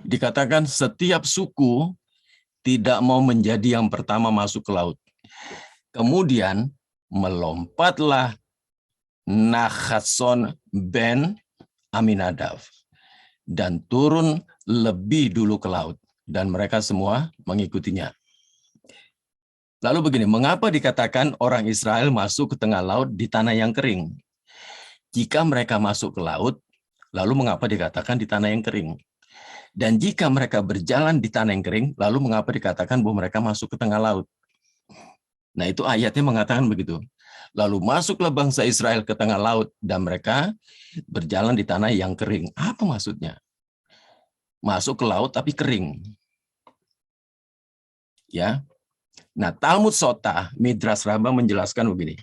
dikatakan setiap suku tidak mau menjadi yang pertama masuk ke laut. Kemudian melompatlah Nahason ben Aminadav dan turun lebih dulu ke laut, dan mereka semua mengikutinya. Lalu begini, mengapa dikatakan orang Israel masuk ke tengah laut di tanah yang kering? Jika mereka masuk ke laut, lalu mengapa dikatakan di tanah yang kering? Dan jika mereka berjalan di tanah yang kering, lalu mengapa dikatakan bahwa mereka masuk ke tengah laut? Nah, itu ayatnya mengatakan begitu. Lalu masuklah bangsa Israel ke tengah laut dan mereka berjalan di tanah yang kering. Apa maksudnya? Masuk ke laut tapi kering. Ya. Nah, Talmud Sota Midras Rabbah menjelaskan begini.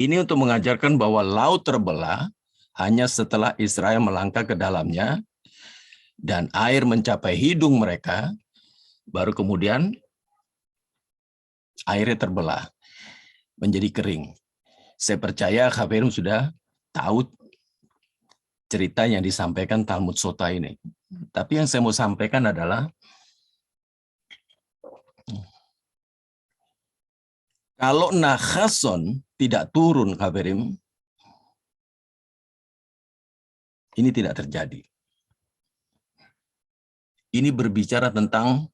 Ini untuk mengajarkan bahwa laut terbelah hanya setelah Israel melangkah ke dalamnya dan air mencapai hidung mereka, baru kemudian airnya terbelah menjadi kering. Saya percaya Khabirum sudah tahu cerita yang disampaikan Talmud Sota ini. Tapi yang saya mau sampaikan adalah kalau Nahason tidak turun, Khabirum, ini tidak terjadi. Ini berbicara tentang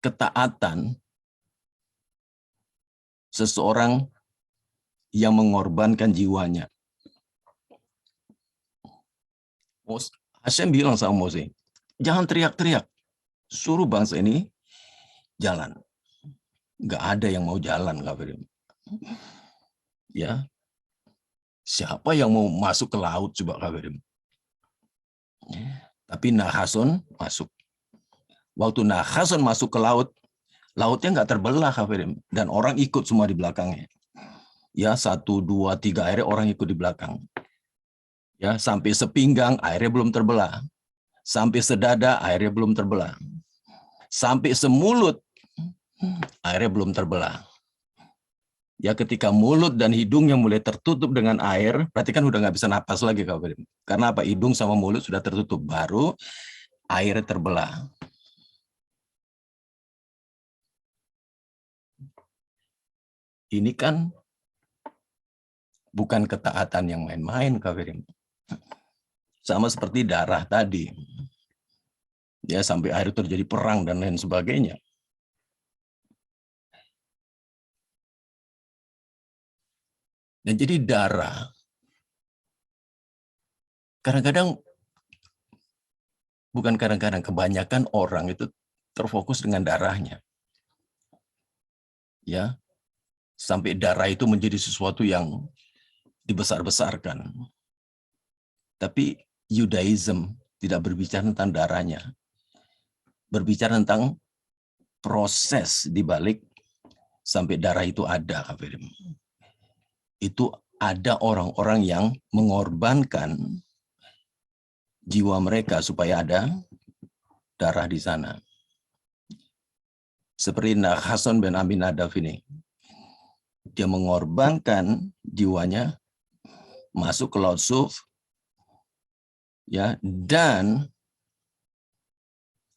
ketaatan seseorang yang mengorbankan jiwanya. Hashem bilang sama Mose, jangan teriak-teriak, suruh bangsa ini jalan. Nggak ada yang mau jalan, Khabirum. Ya, siapa yang mau masuk ke laut coba, Khabirum? Tapi Nahason masuk. Waktu Nahason masuk ke laut, lautnya nggak terbelah, Khabirum, dan orang ikut semua di belakangnya. Ya, 1, 2, 3 akhirnya orang ikut di belakang. Ya, sampai sepinggang airnya belum terbelah. Sampai sedada airnya belum terbelah. Sampai semulut airnya belum terbelah. Ya, ketika mulut dan hidungnya mulai tertutup dengan air, berarti kan udah nggak bisa napas lagi, Khabirum. Karena apa? Hidung sama mulut sudah tertutup, baru airnya terbelah. Ini kan bukan ketaatan yang main-main, Khabirum. Sama seperti darah tadi. Ya, sampai akhirnya terjadi perang dan lain sebagainya. Dan jadi darah, kadang-kadang, bukan kadang-kadang, kebanyakan orang itu terfokus dengan darahnya. Ya, sampai darah itu menjadi sesuatu yang dibesar-besarkan. Tapi Yudaism tidak berbicara tentang darahnya. Berbicara tentang proses di balik sampai darah itu ada, Khabirum. Itu ada orang-orang yang mengorbankan jiwa mereka supaya ada darah di sana. Seperti Nahason bin Aminadab ini. Dia mengorbankan jiwanya masuk ke Laut Suf, ya, dan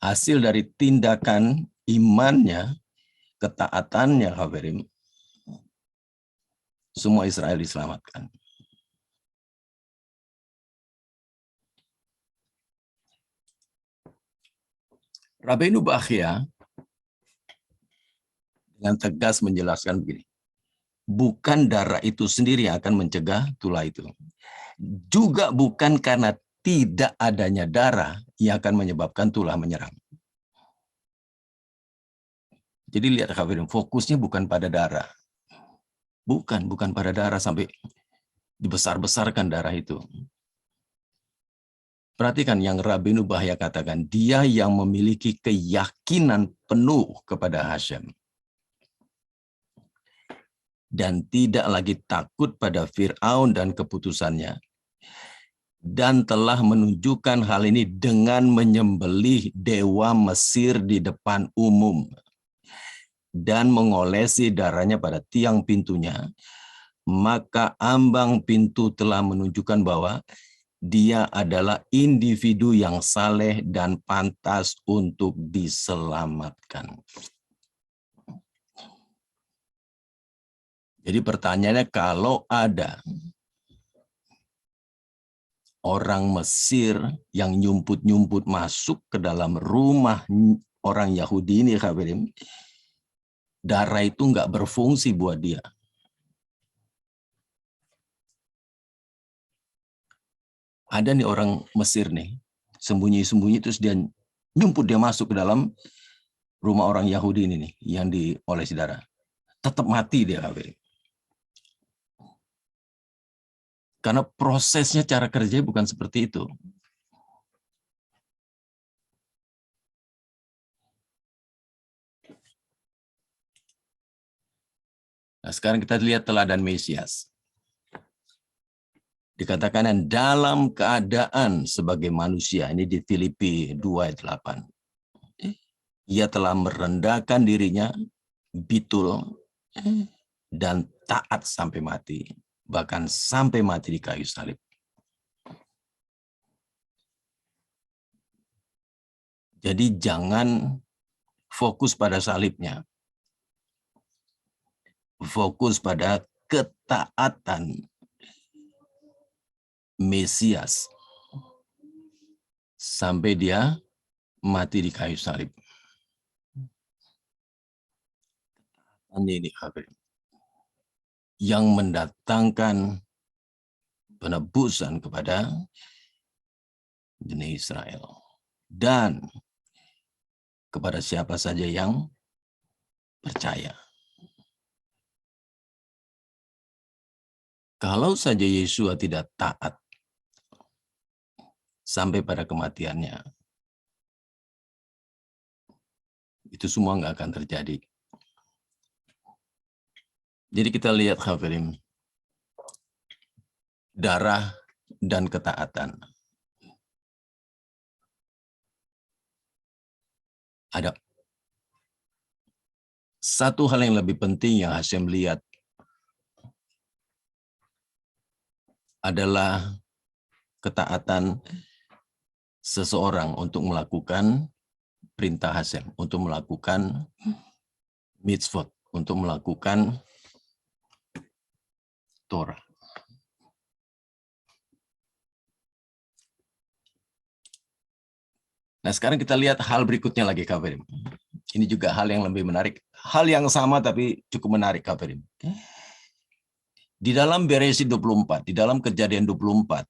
hasil dari tindakan imannya, ketaatannya, Khabirum, semua Israel diselamatkan. Rabbeinu Bachya dengan tegas menjelaskan begini, bukan darah itu sendiri yang akan mencegah tulah itu. Juga bukan karena tidak adanya darah yang akan menyebabkan tulah menyerang. Jadi lihat, Khabirum, fokusnya bukan pada darah. Bukan pada darah sampai dibesar-besarkan darah itu. Perhatikan yang Rabbeinu Bachya katakan, dia yang memiliki keyakinan penuh kepada Hashem. Dan tidak lagi takut pada Fir'aun dan keputusannya. Dan telah menunjukkan hal ini dengan menyembelih dewa Mesir di depan umum. Dan mengolesi darahnya pada tiang pintunya. Maka ambang pintu telah menunjukkan bahwa dia adalah individu yang saleh dan pantas untuk diselamatkan. Jadi pertanyaannya, kalau ada orang Mesir yang nyumput-nyumput masuk ke dalam rumah orang Yahudi ini, Khabirum, darah itu nggak berfungsi buat dia. Ada nih orang Mesir nih, sembunyi-sembunyi terus dia nyumput, dia masuk ke dalam rumah orang Yahudi ini nih, yang diolesi darah. tetap mati dia Hafirin. Karena prosesnya cara kerja bukan seperti itu. Nah, sekarang kita lihat teladan Mesias. Dikatakan yang dalam keadaan sebagai manusia, ini di Filipi 2 ayat 8. Ia telah merendahkan dirinya, bitul, dan taat sampai mati. Bahkan sampai mati di kayu salib. Jadi jangan fokus pada salibnya. Fokus pada ketaatan Mesias sampai dia mati di kayu salib. Ini yang mendatangkan penebusan kepada Bani Israel dan kepada siapa saja yang percaya. Kalau saja Yesua tidak taat sampai pada kematiannya, itu semua nggak akan terjadi. Jadi kita lihat Hafirin, darah dan ketaatan. Ada satu hal yang lebih penting yang Hashem lihat adalah ketaatan seseorang untuk melakukan perintah Hashem, untuk melakukan mitzvot, untuk melakukan Torah. Nah, sekarang kita lihat hal berikutnya lagi, Kafirim. Ini juga hal yang lebih menarik. Hal yang sama tapi cukup menarik, Kafirim. Di dalam Bereshit 24, di dalam Kejadian 24,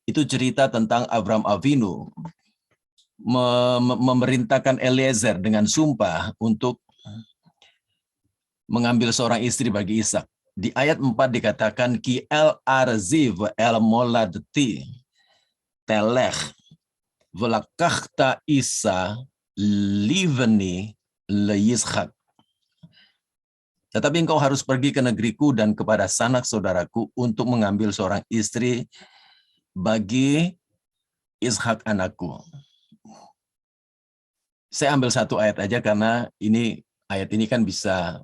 itu cerita tentang Abraham Avinu memerintahkan Eliezer dengan sumpah untuk mengambil seorang istri bagi Ishak. Di ayat 4 dikatakan ki el arziv el moladti telech velakachta Isa livni le Yitzhak. Tetapi engkau harus pergi ke negeriku dan kepada sanak saudaraku untuk mengambil seorang istri bagi Ishak anakku. Saya ambil satu ayat aja karena ayat ini kan bisa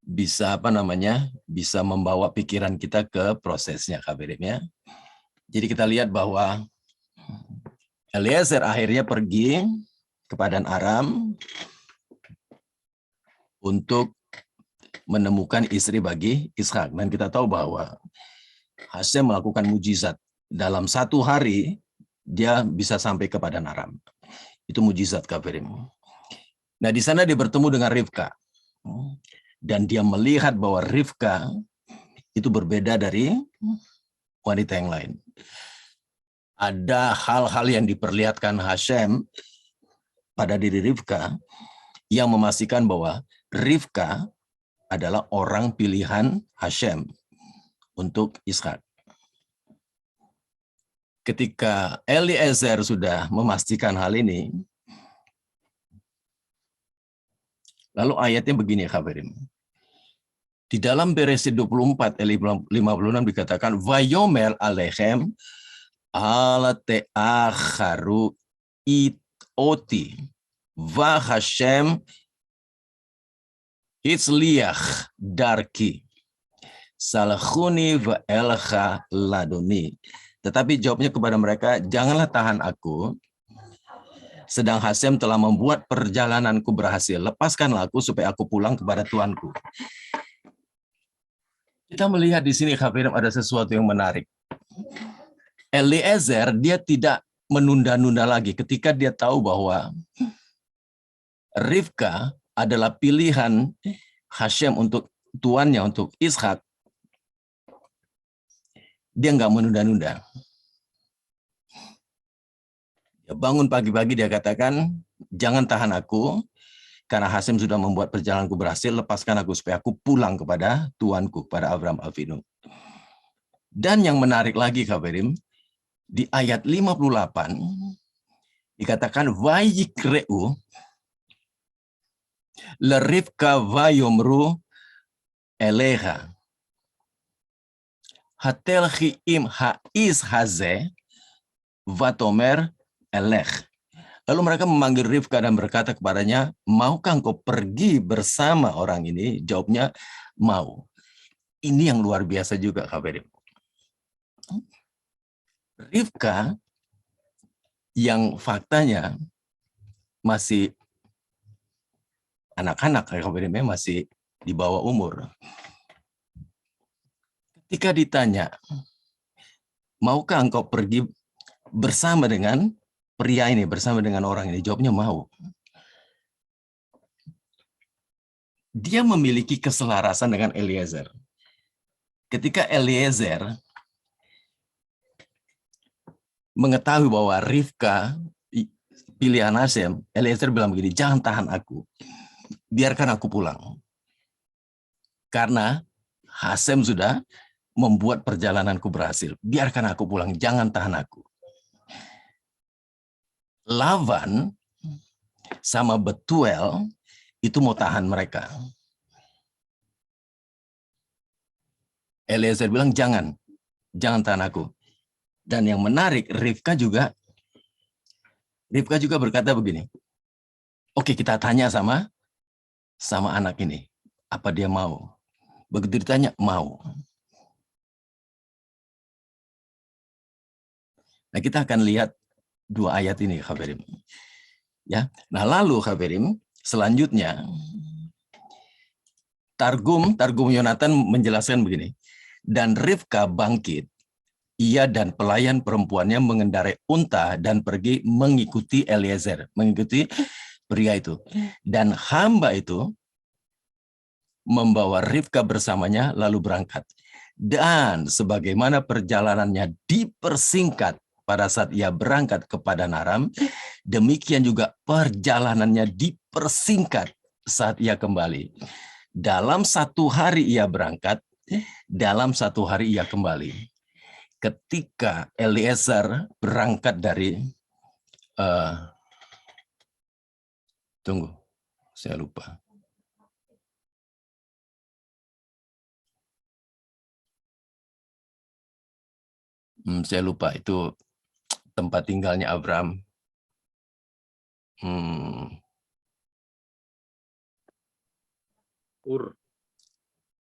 bisa membawa pikiran kita ke prosesnya, Kafirim ya. Jadi kita lihat bahwa Eliezer akhirnya pergi ke Padan Aram untuk menemukan istri bagi Ishak. Dan kita tahu bahwa Hashem melakukan mujizat. Dalam satu hari, dia bisa sampai ke Padan Aram. Itu mujizat, Kafirim. Nah, di sana dia bertemu dengan Rivka. Dan dia melihat bahwa Rivka itu berbeda dari wanita yang lain. Ada hal-hal yang diperlihatkan Hashem pada diri Rivka yang memastikan bahwa Rivka adalah orang pilihan Hashem untuk Ishak. Ketika Eliezer sudah memastikan hal ini, lalu ayatnya begini, Kafirim. Di dalam Bereshit 24 ayat 56 dikatakan Vayomer alechem ala te'acharu oti va Hashem hitzliach darki salachuni va elcha ladoni. Tetapi jawabnya kepada mereka, janganlah tahan aku, sedang Hashem telah membuat perjalananku berhasil. Lepaskanlah aku supaya aku pulang kepada Tuanku. Kita melihat di sini, Kafirim, ada sesuatu yang menarik. Eliezer, dia tidak menunda-nunda lagi ketika dia tahu bahwa Rivka adalah pilihan Hashem untuk tuannya, untuk Ishak. Dia nggak menunda-nunda. Dia bangun pagi-pagi, dia katakan, jangan tahan aku, karena Hasem sudah membuat perjalananku berhasil, lepaskan aku supaya aku pulang kepada Tuanku, pada Abraham Avinu. Dan yang menarik lagi, Kaberim, di ayat 58, dikatakan, Vayikreu lerivka vayomru eleha hatel chiim haiz haze vatomer elech. Lalu mereka memanggil Rivka dan berkata kepadanya, maukah engkau pergi bersama orang ini? Jawabnya, mau. Ini yang luar biasa juga, Kaberim. Rivka yang faktanya masih anak-anak, Kaberim, masih di bawah umur. Ketika ditanya, maukah engkau pergi bersama dengan pria ini, bersama dengan orang ini? Jawabnya mau. Dia memiliki keselarasan dengan Eliezer. Ketika Eliezer mengetahui bahwa Rivka pilihan Hasem, Eliezer bilang begini, jangan tahan aku, biarkan aku pulang. Karena Hasem sudah membuat perjalananku berhasil, biarkan aku pulang, jangan tahan aku. Laban sama Betuel itu mau tahan mereka. Eliezer bilang, jangan tahan aku. Dan yang menarik, Rivka juga berkata begini, oke, kita tanya sama anak ini, apa dia mau? Begitu ditanya, mau. Nah, kita akan lihat dua ayat ini, Khaberim. Ya, nah lalu Khaberim, selanjutnya Targum Yonatan menjelaskan begini, dan Rivka bangkit, ia dan pelayan perempuannya mengendarai unta dan pergi mengikuti Eliezer, mengikuti pria itu. Dan hamba itu membawa Rivka bersamanya lalu berangkat. Dan sebagaimana perjalanannya dipersingkat pada saat ia berangkat ke Padan Aram, demikian juga perjalanannya dipersingkat saat ia kembali. Dalam 1 hari ia berangkat, dalam 1 hari ia kembali. Ketika Eliezer berangkat dari tunggu, saya lupa. Saya lupa itu tempat tinggalnya Abraham. Ur.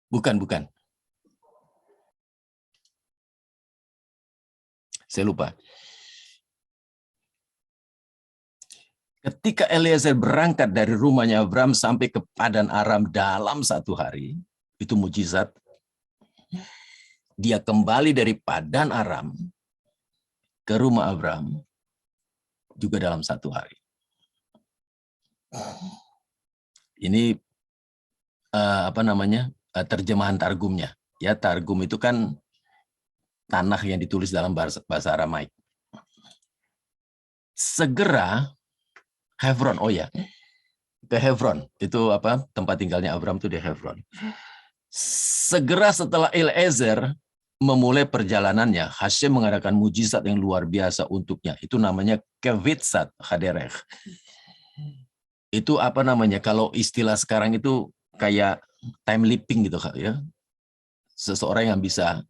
Bukan. Saya lupa. Ketika Eliezer berangkat dari rumahnya Abraham sampai ke Padan Aram dalam 1 hari, itu mujizat. Dia kembali dari Padan Aram ke rumah Abraham juga dalam 1 hari. Ini terjemahan Targumnya. Ya, Targum itu kan tanah yang ditulis dalam bahasa Aramaik. Segera Hebron, ke Hebron, itu tempat tinggalnya Abraham itu di Hebron. Segera setelah Eliezer memulai perjalanannya, Hasem mengadakan mujizat yang luar biasa untuknya. Itu namanya Kevitzat Haderech. Itu kalau istilah sekarang itu kayak time leaping gitu, ya. Seseorang yang bisa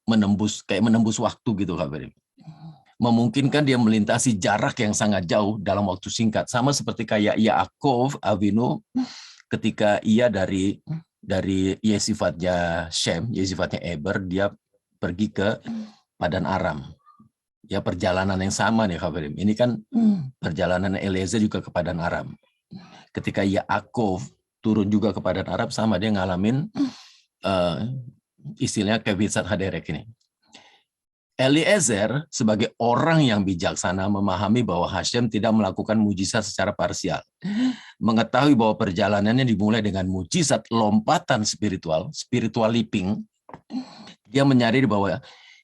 menembus waktu gitu, Kak Berim. Memungkinkan dia melintasi jarak yang sangat jauh dalam waktu singkat, sama seperti kayak Yaakov Avinu ketika ia dari sifatnya Shem, sifatnya Eber, dia pergi ke Padan Aram. Ya, perjalanan yang sama nih, Kak Berim. Ini kan perjalanan Eliezer juga ke Padan Aram. Ketika Yaakov turun juga ke Padan Aram, sama dia ngalamin istilahnya Kevitzat Haderek ini. Eliezer sebagai orang yang bijaksana memahami bahwa Hasem tidak melakukan mujizat secara parsial. Mengetahui bahwa perjalanannya dimulai dengan mujizat lompatan spiritual leaping, dia menyadari bahwa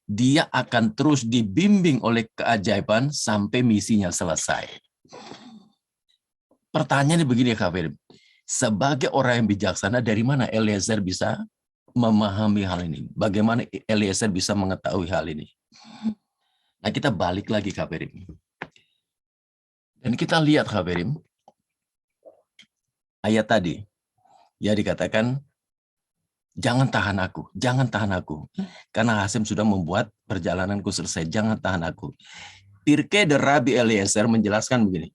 dia akan terus dibimbing oleh keajaiban sampai misinya selesai. pertanyaannya begini Kak Ferim. Sebagai orang yang bijaksana, dari mana Eliezer bisa memahami hal ini? Bagaimana Eliezer bisa mengetahui hal ini? Nah, kita balik lagi Kak Ferim. Dan kita lihat Kak Ferim, ayat tadi, ya dikatakan, jangan tahan aku. Karena Hasim sudah membuat perjalananku selesai, jangan tahan aku. Pirkei de Rabbi Eliezer menjelaskan begini.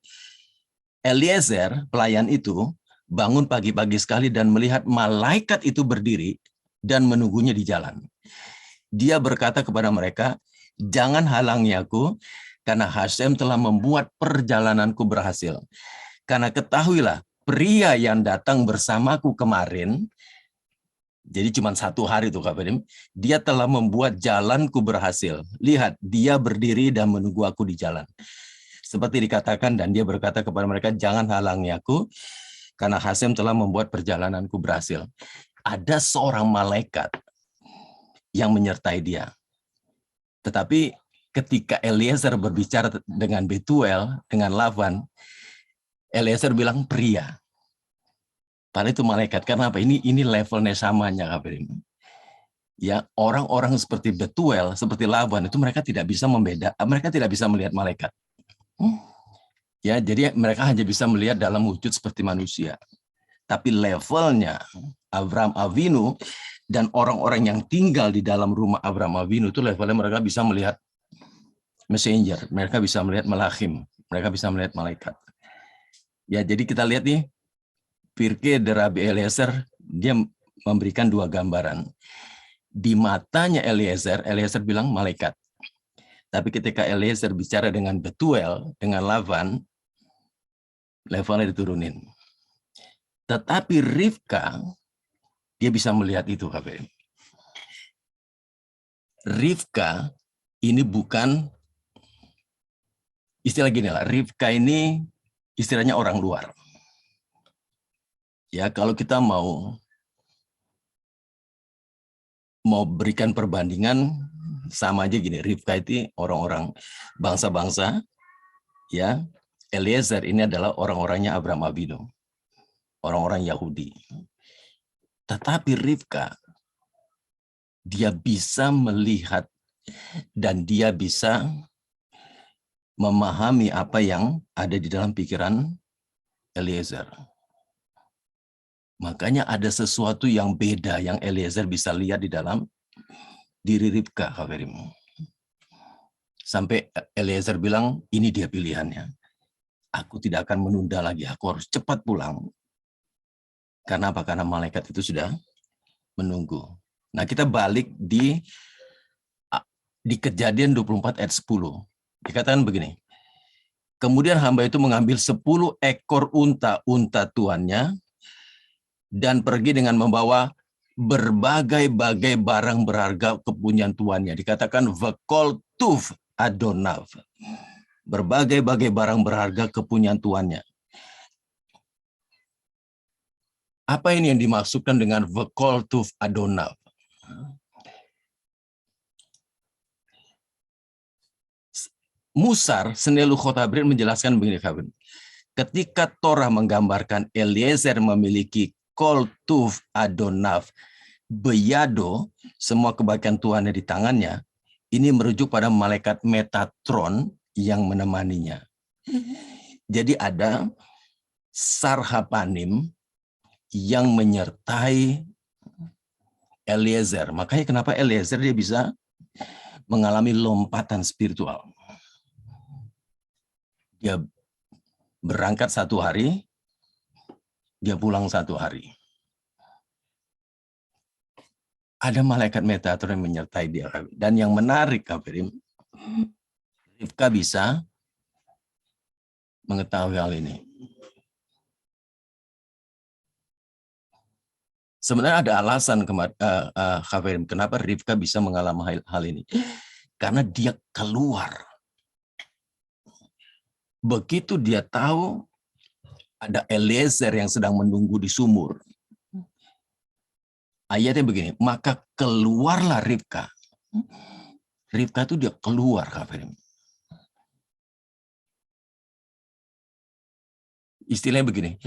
Eliezer, pelayan itu, bangun pagi-pagi sekali dan melihat malaikat itu berdiri dan menunggunya di jalan. Dia berkata kepada mereka, jangan halangi aku, karena Hasem telah membuat perjalananku berhasil. Karena ketahuilah, pria yang datang bersamaku kemarin, jadi cuma 1 hari tuh Kak Ferim, dia telah membuat jalanku berhasil. Lihat, dia berdiri dan menunggu aku di jalan. Seperti dikatakan, dan dia berkata kepada mereka, jangan halangi aku, karena Hasem telah membuat perjalananku berhasil. Ada seorang malaikat yang menyertai dia. Tetapi ketika Eliezer berbicara dengan Betuel, dengan Lavan, Eliezer bilang pria. Padahal itu malaikat. Karena apa? Ini levelnya samanya, Kak Ferim. Ya, orang-orang seperti Betuel, seperti Lavan, itu mereka tidak bisa mereka tidak bisa melihat malaikat. Ya, jadi mereka hanya bisa melihat dalam wujud seperti manusia. Tapi levelnya Abraham Avinu dan orang-orang yang tinggal di dalam rumah Abraham Avinu itu levelnya mereka bisa melihat messenger, mereka bisa melihat malachim, mereka bisa melihat malaikat. Ya, jadi kita lihat nih, Pirkei de Rabbi Eliezer, dia memberikan 2 gambaran. Di matanya Eliezer bilang malaikat. Tapi ketika Eliezer bicara dengan Betuel, dengan Lavan, levelnya diturunin. Tetapi Rivka, dia bisa melihat itu, KP. Rivka ini bukan, istilah gini lah, Rivka ini istilahnya orang luar. Ya, kalau kita mau berikan perbandingan, sama aja gini, Rivka itu orang-orang bangsa-bangsa, ya, Eliezer ini adalah orang-orangnya Abraham Avinu, orang-orang Yahudi. Tetapi Rivka, dia bisa melihat dan dia bisa memahami apa yang ada di dalam pikiran Eliezer. Makanya ada sesuatu yang beda yang Eliezer bisa lihat di dalam diri Rivka, Kak Ferim. Sampai Eliezer bilang, ini dia pilihannya. Aku tidak akan menunda lagi, aku harus cepat pulang. Karena apa? Karena malaikat itu sudah menunggu. Nah, kita balik di Kejadian 24 ayat 10. Dikatakan begini, kemudian hamba itu mengambil 10 ekor unta tuannya dan pergi dengan membawa berbagai-bagai barang berharga kepunyaan tuannya. Dikatakan vekol tuf adonav. Berbagai-bagai barang berharga kepunyaan tuannya. Apa ini yang dimaksudkan dengan vekol tuf adonav? Musar, Senelu Khotabrin menjelaskan begini, Kak. Ketika Torah menggambarkan Eliezer memiliki kol tuf adonav beyado, semua kebaikan Tuhannya di tangannya, ini merujuk pada malaikat Metatron yang menemaninya. Jadi ada Sarhapanim yang menyertai Eliezer. Makanya kenapa Eliezer dia bisa mengalami lompatan spiritual. Dia berangkat 1 hari, dia pulang 1 hari. Ada malaikat Metatron yang menyertai dia. Dan yang menarik, Kak Ferim, Rivka bisa mengetahui hal ini. Sebenarnya ada alasan Kak Ferim, kenapa Rivka bisa mengalami hal ini. Karena dia keluar. Begitu dia tahu ada Eliezer yang sedang menunggu di sumur. Ayatnya begini, maka keluarlah Rivka. Rivka itu dia keluar, Kak Ferim. istilahnya begini,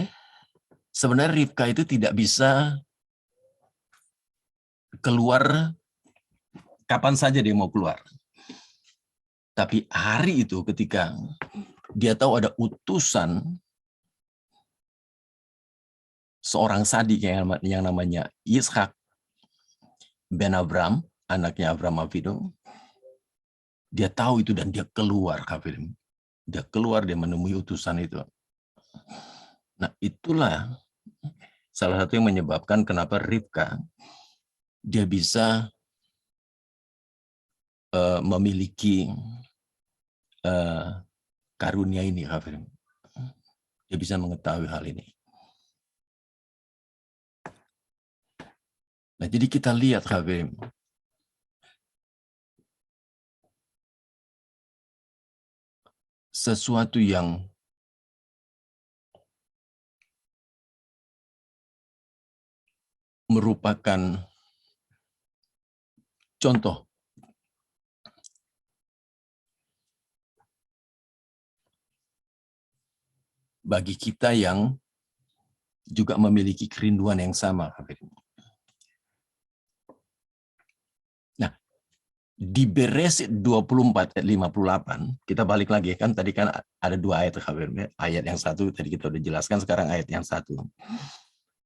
sebenarnya Ribka itu tidak bisa keluar kapan saja dia mau keluar. Tapi hari itu ketika dia tahu ada utusan seorang sadik yang namanya Ishak ben Abram, anaknya Abram Avinu, dia tahu itu dan dia keluar, kafirin. Dia keluar, dia menemui utusan itu. Nah, itulah salah satu yang menyebabkan kenapa Ribka dia bisa memiliki karunia ini, kafirin. Dia bisa mengetahui hal ini. Nah, jadi kita lihat, kafirin, sesuatu yang merupakan contoh bagi kita yang juga memiliki kerinduan yang sama. Nah, di Beresit 24 ayat 58, kita balik lagi kan, tadi kan ada 2 ayat. Ayat yang satu tadi kita udah jelaskan, sekarang ayat yang satu.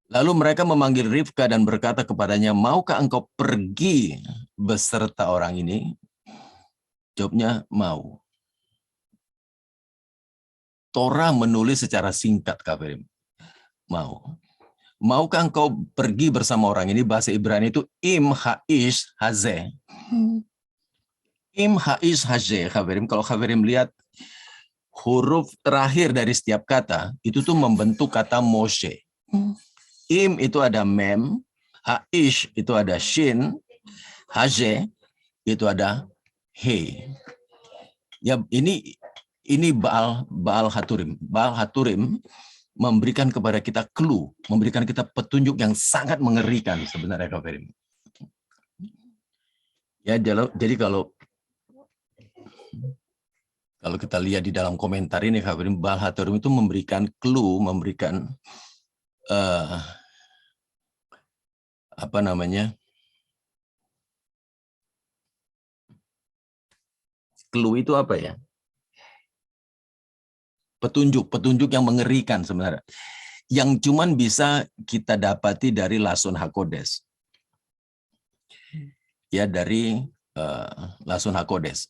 Lalu mereka memanggil Ribka dan berkata kepadanya, maukah engkau pergi beserta orang ini? Jawabnya, mau. Torah menulis secara singkat, kafirin. Mau. Maukah engkau pergi bersama orang ini? Bahasa Ibrani itu im haish hazeh. Im haish hazeh, kafirin. Kalau kafirin lihat huruf terakhir dari setiap kata, itu tuh membentuk kata Moshe. Im itu ada mem, haish itu ada shin, hazeh itu ada he. Ya, ini Baal Haturim. Baal Haturim memberikan kepada kita clue, memberikan kita petunjuk yang sangat mengerikan sebenarnya, kafirin. Ya, jadi kalau kita lihat di dalam komentar ini, kafirin, Baal Haturim itu memberikan clue, memberikan clue itu apa ya? Petunjuk yang mengerikan sebenarnya. Yang cuman bisa kita dapati dari Lason HaKodes. Ya, dari Lason HaKodes.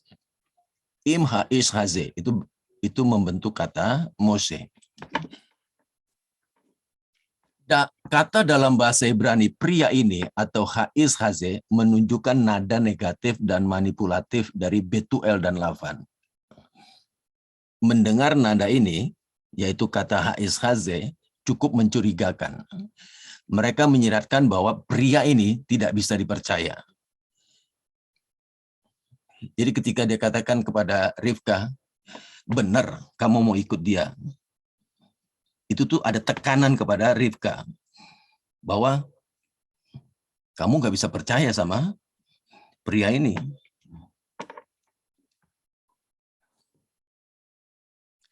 Im haish hazeh itu membentuk kata Moshe. Kata dalam bahasa Ibrani pria ini atau haish hazeh menunjukkan nada negatif dan manipulatif dari Betuel dan Lavan. Mendengar nada ini, yaitu kata haish hazeh, cukup mencurigakan. Mereka menyiratkan bahwa pria ini tidak bisa dipercaya. Jadi ketika dia katakan kepada Ribka, benar kamu mau ikut dia. Itu tuh ada tekanan kepada Ribka bahwa kamu nggak bisa percaya sama pria ini.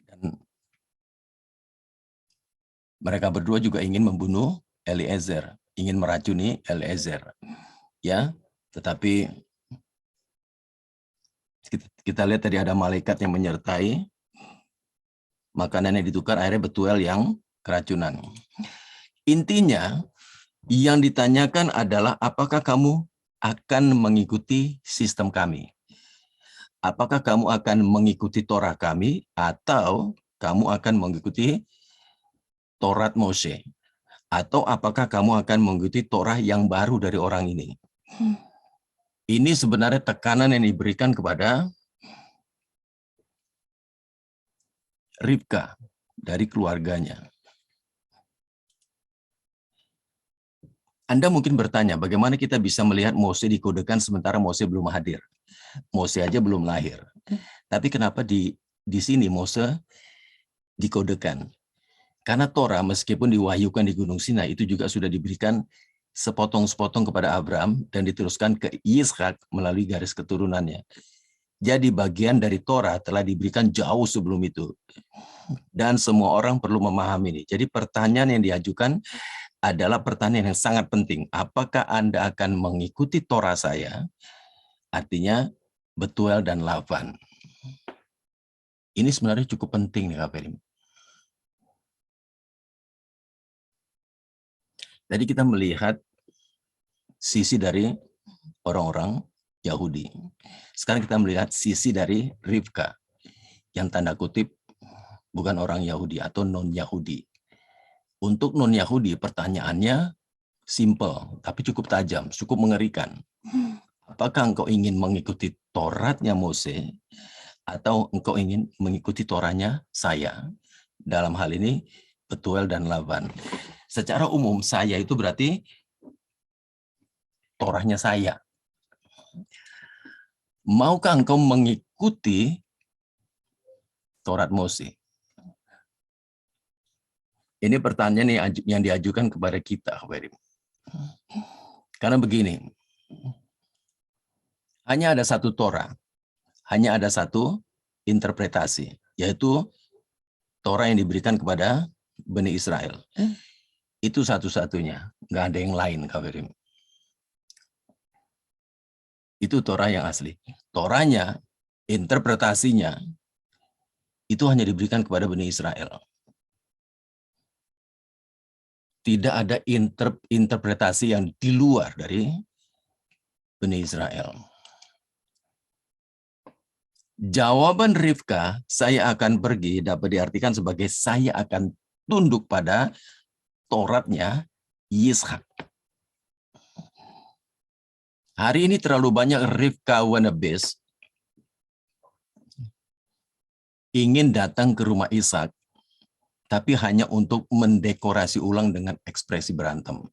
Dan mereka berdua juga ingin membunuh Eliezer, ingin meracuni Eliezer. Ya, tetapi kita lihat tadi ada malaikat yang menyertai, makanannya ditukar, akhirnya Betuel yang keracunan. Intinya, yang ditanyakan adalah apakah kamu akan mengikuti sistem kami? Apakah kamu akan mengikuti Torah kami atau kamu akan mengikuti Torat Moshe? Atau apakah kamu akan mengikuti Torah yang baru dari orang ini? Ini sebenarnya tekanan yang diberikan kepada Ribka dari keluarganya. Anda mungkin bertanya, bagaimana kita bisa melihat Mose dikodekan sementara Mose belum hadir? Mose aja belum lahir. Tapi kenapa di sini Mose dikodekan? Karena Torah meskipun diwahyukan di Gunung Sinai itu juga sudah diberikan sepotong-sepotong kepada Abraham dan diteruskan ke Ishak melalui garis keturunannya. Jadi bagian dari Torah telah diberikan jauh sebelum itu. Dan semua orang perlu memahami ini. Jadi pertanyaan yang diajukan adalah pertanyaan yang sangat penting. Apakah Anda akan mengikuti Torah saya? Artinya Betuel dan Laban. Ini sebenarnya cukup penting nih Kak Ferim. Jadi kita melihat sisi dari orang-orang Yahudi. Sekarang kita melihat sisi dari Rivka, yang tanda kutip bukan orang Yahudi atau non-Yahudi. Untuk non-Yahudi pertanyaannya simple, tapi cukup tajam, cukup mengerikan. Apakah engkau ingin mengikuti Tauratnya Mose atau engkau ingin mengikuti Torahnya saya? Dalam hal ini Betuel dan Laban. Secara umum saya itu berarti Torahnya saya. Maukah engkau mengikuti Taurat Mose? Ini pertanyaan yang diajukan kepada kita. Karena begini, hanya ada satu Torah, hanya ada satu interpretasi, yaitu Torah yang diberikan kepada Bani Israel. Itu satu-satunya, nggak ada yang lain, Kafirim. Itu Torah yang asli. Torahnya, interpretasinya, itu hanya diberikan kepada Bani Israel. Tidak ada interpretasi yang di luar dari Bani Israel. Jawaban Rivka, saya akan pergi, dapat diartikan sebagai saya akan tunduk pada Tauratnya Yishak. Hari ini terlalu banyak Rivka wannabes ingin datang ke rumah Ishak, tapi hanya untuk mendekorasi ulang dengan ekspresi berantem.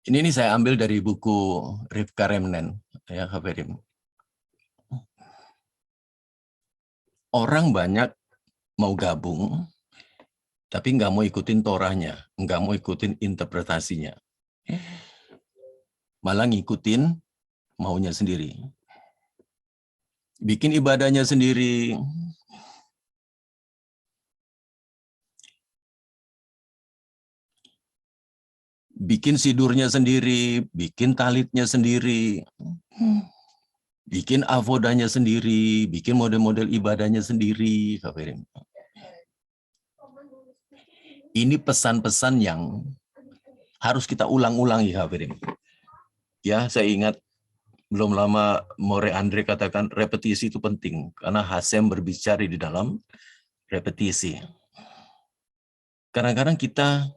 Ini saya ambil dari buku Rivka Remnen, ya Kafirim. Orang banyak mau gabung, tapi nggak mau ikutin Torahnya, nggak mau ikutin interpretasinya. Malah ngikutin maunya sendiri. Bikin ibadahnya sendiri. Bikin sidurnya sendiri, bikin talitnya sendiri. Bikin avodanya sendiri, bikin model-model ibadahnya sendiri. Ini pesan-pesan yang harus kita ulang-ulangi, Kafirim. Ya, saya ingat belum lama More Andre katakan repetisi itu penting karena Hasem berbicara di dalam repetisi. Kadang-kadang kita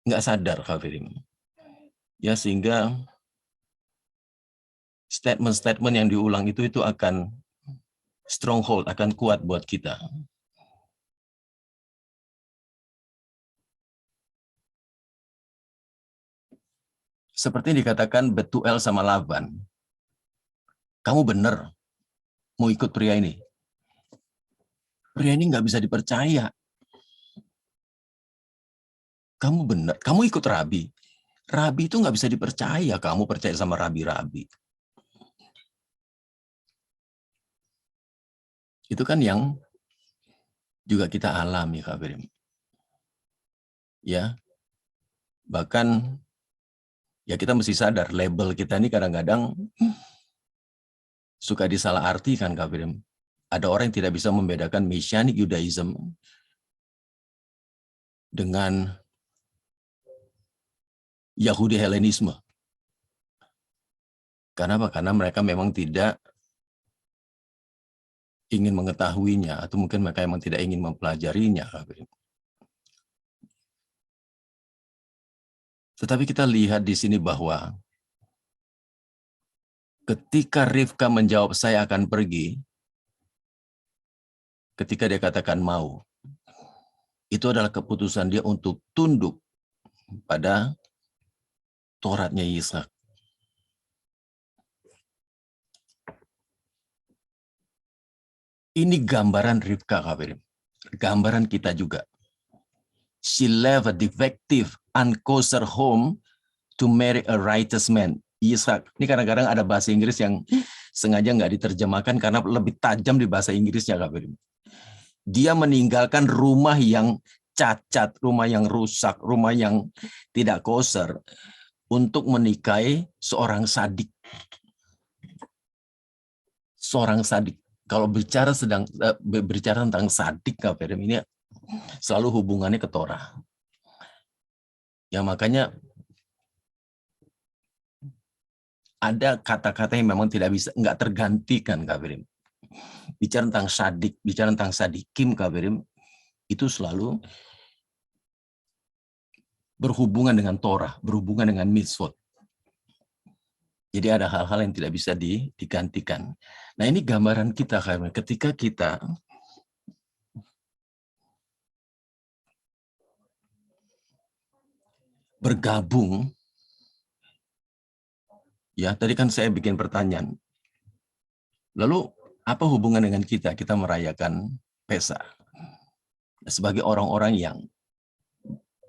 nggak sadar, Kafirim. Ya, sehingga statement-statement yang diulang itu akan stronghold, akan kuat buat kita. Seperti dikatakan Betuel sama Laban. Kamu benar mau ikut pria ini. Pria ini nggak bisa dipercaya. Kamu benar, kamu ikut rabi. Rabi itu nggak bisa dipercaya, kamu percaya sama rabi-rabi. Itu kan yang juga kita alami, Kak Firim. Ya, bahkan ya kita mesti sadar label kita ini kadang-kadang suka disalahartikan, Kak Firim. Ada orang yang tidak bisa membedakan Messianic Judaism dengan Yahudi Helenisme. Kenapa? Karena mereka memang tidak ingin mengetahuinya, atau mungkin mereka memang tidak ingin mempelajarinya. Tetapi kita lihat di sini bahwa ketika Rivka menjawab saya akan pergi, ketika dia katakan mau, itu adalah keputusan dia untuk tunduk pada Tauratnya Yishak. Ini gambaran Rivka, Kafirim. Gambaran kita juga. She left a defective, unkosher home to marry a righteous man. Yishak. Ini kadang-kadang ada bahasa Inggris yang sengaja nggak diterjemahkan karena lebih tajam di bahasa Inggrisnya, Kak Berim. Dia meninggalkan rumah yang cacat, rumah yang rusak, rumah yang tidak kosher untuk menikahi seorang sadik. Seorang sadik. Kalau berbicara tentang sadik, Kak Berim, ini selalu hubungannya ke Torah. Ya makanya ada kata-kata yang memang nggak tergantikan, Kak Berim. Bicara tentang sadik, bicara tentang sadikim, Kak Berim, itu selalu berhubungan dengan Torah, berhubungan dengan mitzvot. Jadi ada hal-hal yang tidak bisa digantikan. Nah ini gambaran kita, Kak Berim, ketika kita bergabung, ya tadi kan saya bikin pertanyaan, lalu apa hubungan dengan kita merayakan Pesa? Sebagai orang-orang yang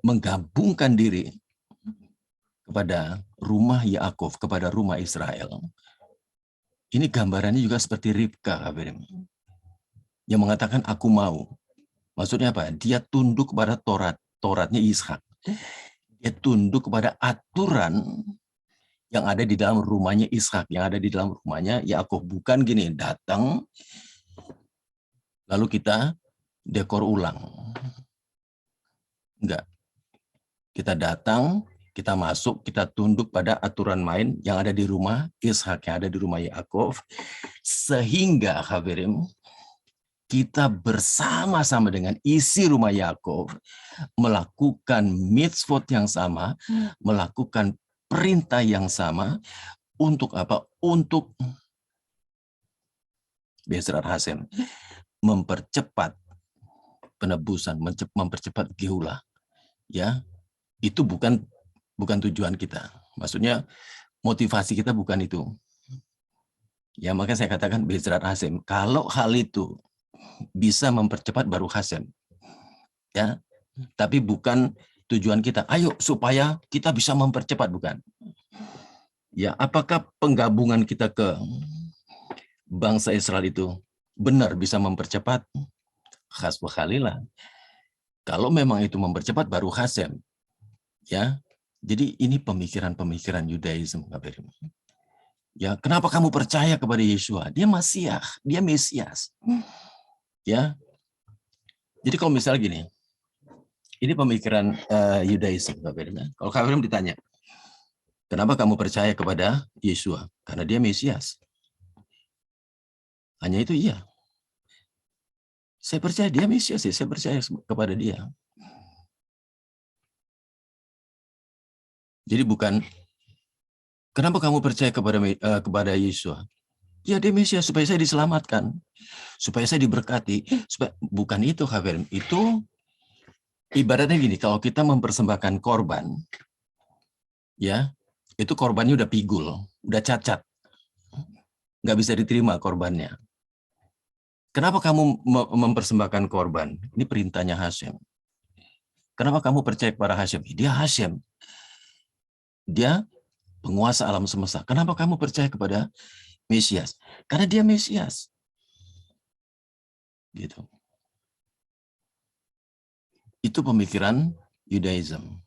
menggabungkan diri kepada rumah Yaakov, kepada rumah Israel. Ini gambarannya juga seperti Ribka, Kak Berim, yang mengatakan aku mau. Maksudnya apa? Dia tunduk kepada Tauratnya Ishak. Dia tunduk kepada aturan yang ada di dalam rumahnya Ishak, yang ada di dalam rumahnya Yaakov. Bukan gini, datang lalu kita dekor ulang. Enggak. Kita datang, kita masuk, kita tunduk pada aturan main yang ada di rumah Ishak, yang ada di rumah Yaakov, sehingga Kak Berim, kita bersama-sama dengan isi rumah Yaakov melakukan mitzvot yang sama, melakukan perintah yang sama. Untuk apa? Untuk Bezrat Hasem mempercepat penebusan, mempercepat Geulah. Ya, itu bukan tujuan kita. Maksudnya motivasi kita bukan itu. Ya, makanya saya katakan Bezrat Hasem. Kalau hal itu bisa mempercepat baru Hasem. Ya, tapi bukan tujuan kita. Ayo supaya kita bisa mempercepat, bukan. Ya, apakah penggabungan kita ke bangsa Israel itu benar bisa mempercepat? Khas Khalilah. Kalau memang itu mempercepat baru Hasem. Ya. Jadi ini pemikiran-pemikiran Yudaisme, Kak Berim. Ya, kenapa kamu percaya kepada Yeshua? Dia Masiah, dia Mesias. Ya. Jadi kalau misalnya gini, ini pemikiran Yudaisme, Kak Berim. Kalau Kak Berim ditanya, kenapa kamu percaya kepada Yeshua? Karena dia Mesias. Hanya itu iya. Saya percaya dia Mesias, saya percaya kepada dia. Jadi bukan, kenapa kamu percaya kepada Yeshua? Ya dia Mesias supaya saya diselamatkan, supaya saya diberkati. Bukan itu, Kak Berim. Itu ibaratnya gini, kalau kita mempersembahkan korban, ya, itu korbannya udah pigul, udah cacat, nggak bisa diterima korbannya. Kenapa kamu mempersembahkan korban? Ini perintahnya Hashem. Kenapa kamu percaya kepada Hashem? Dia Hashem. Dia penguasa alam semesta. Kenapa kamu percaya kepada Mesias? Karena dia Mesias. Gitu. Itu pemikiran Yudaism.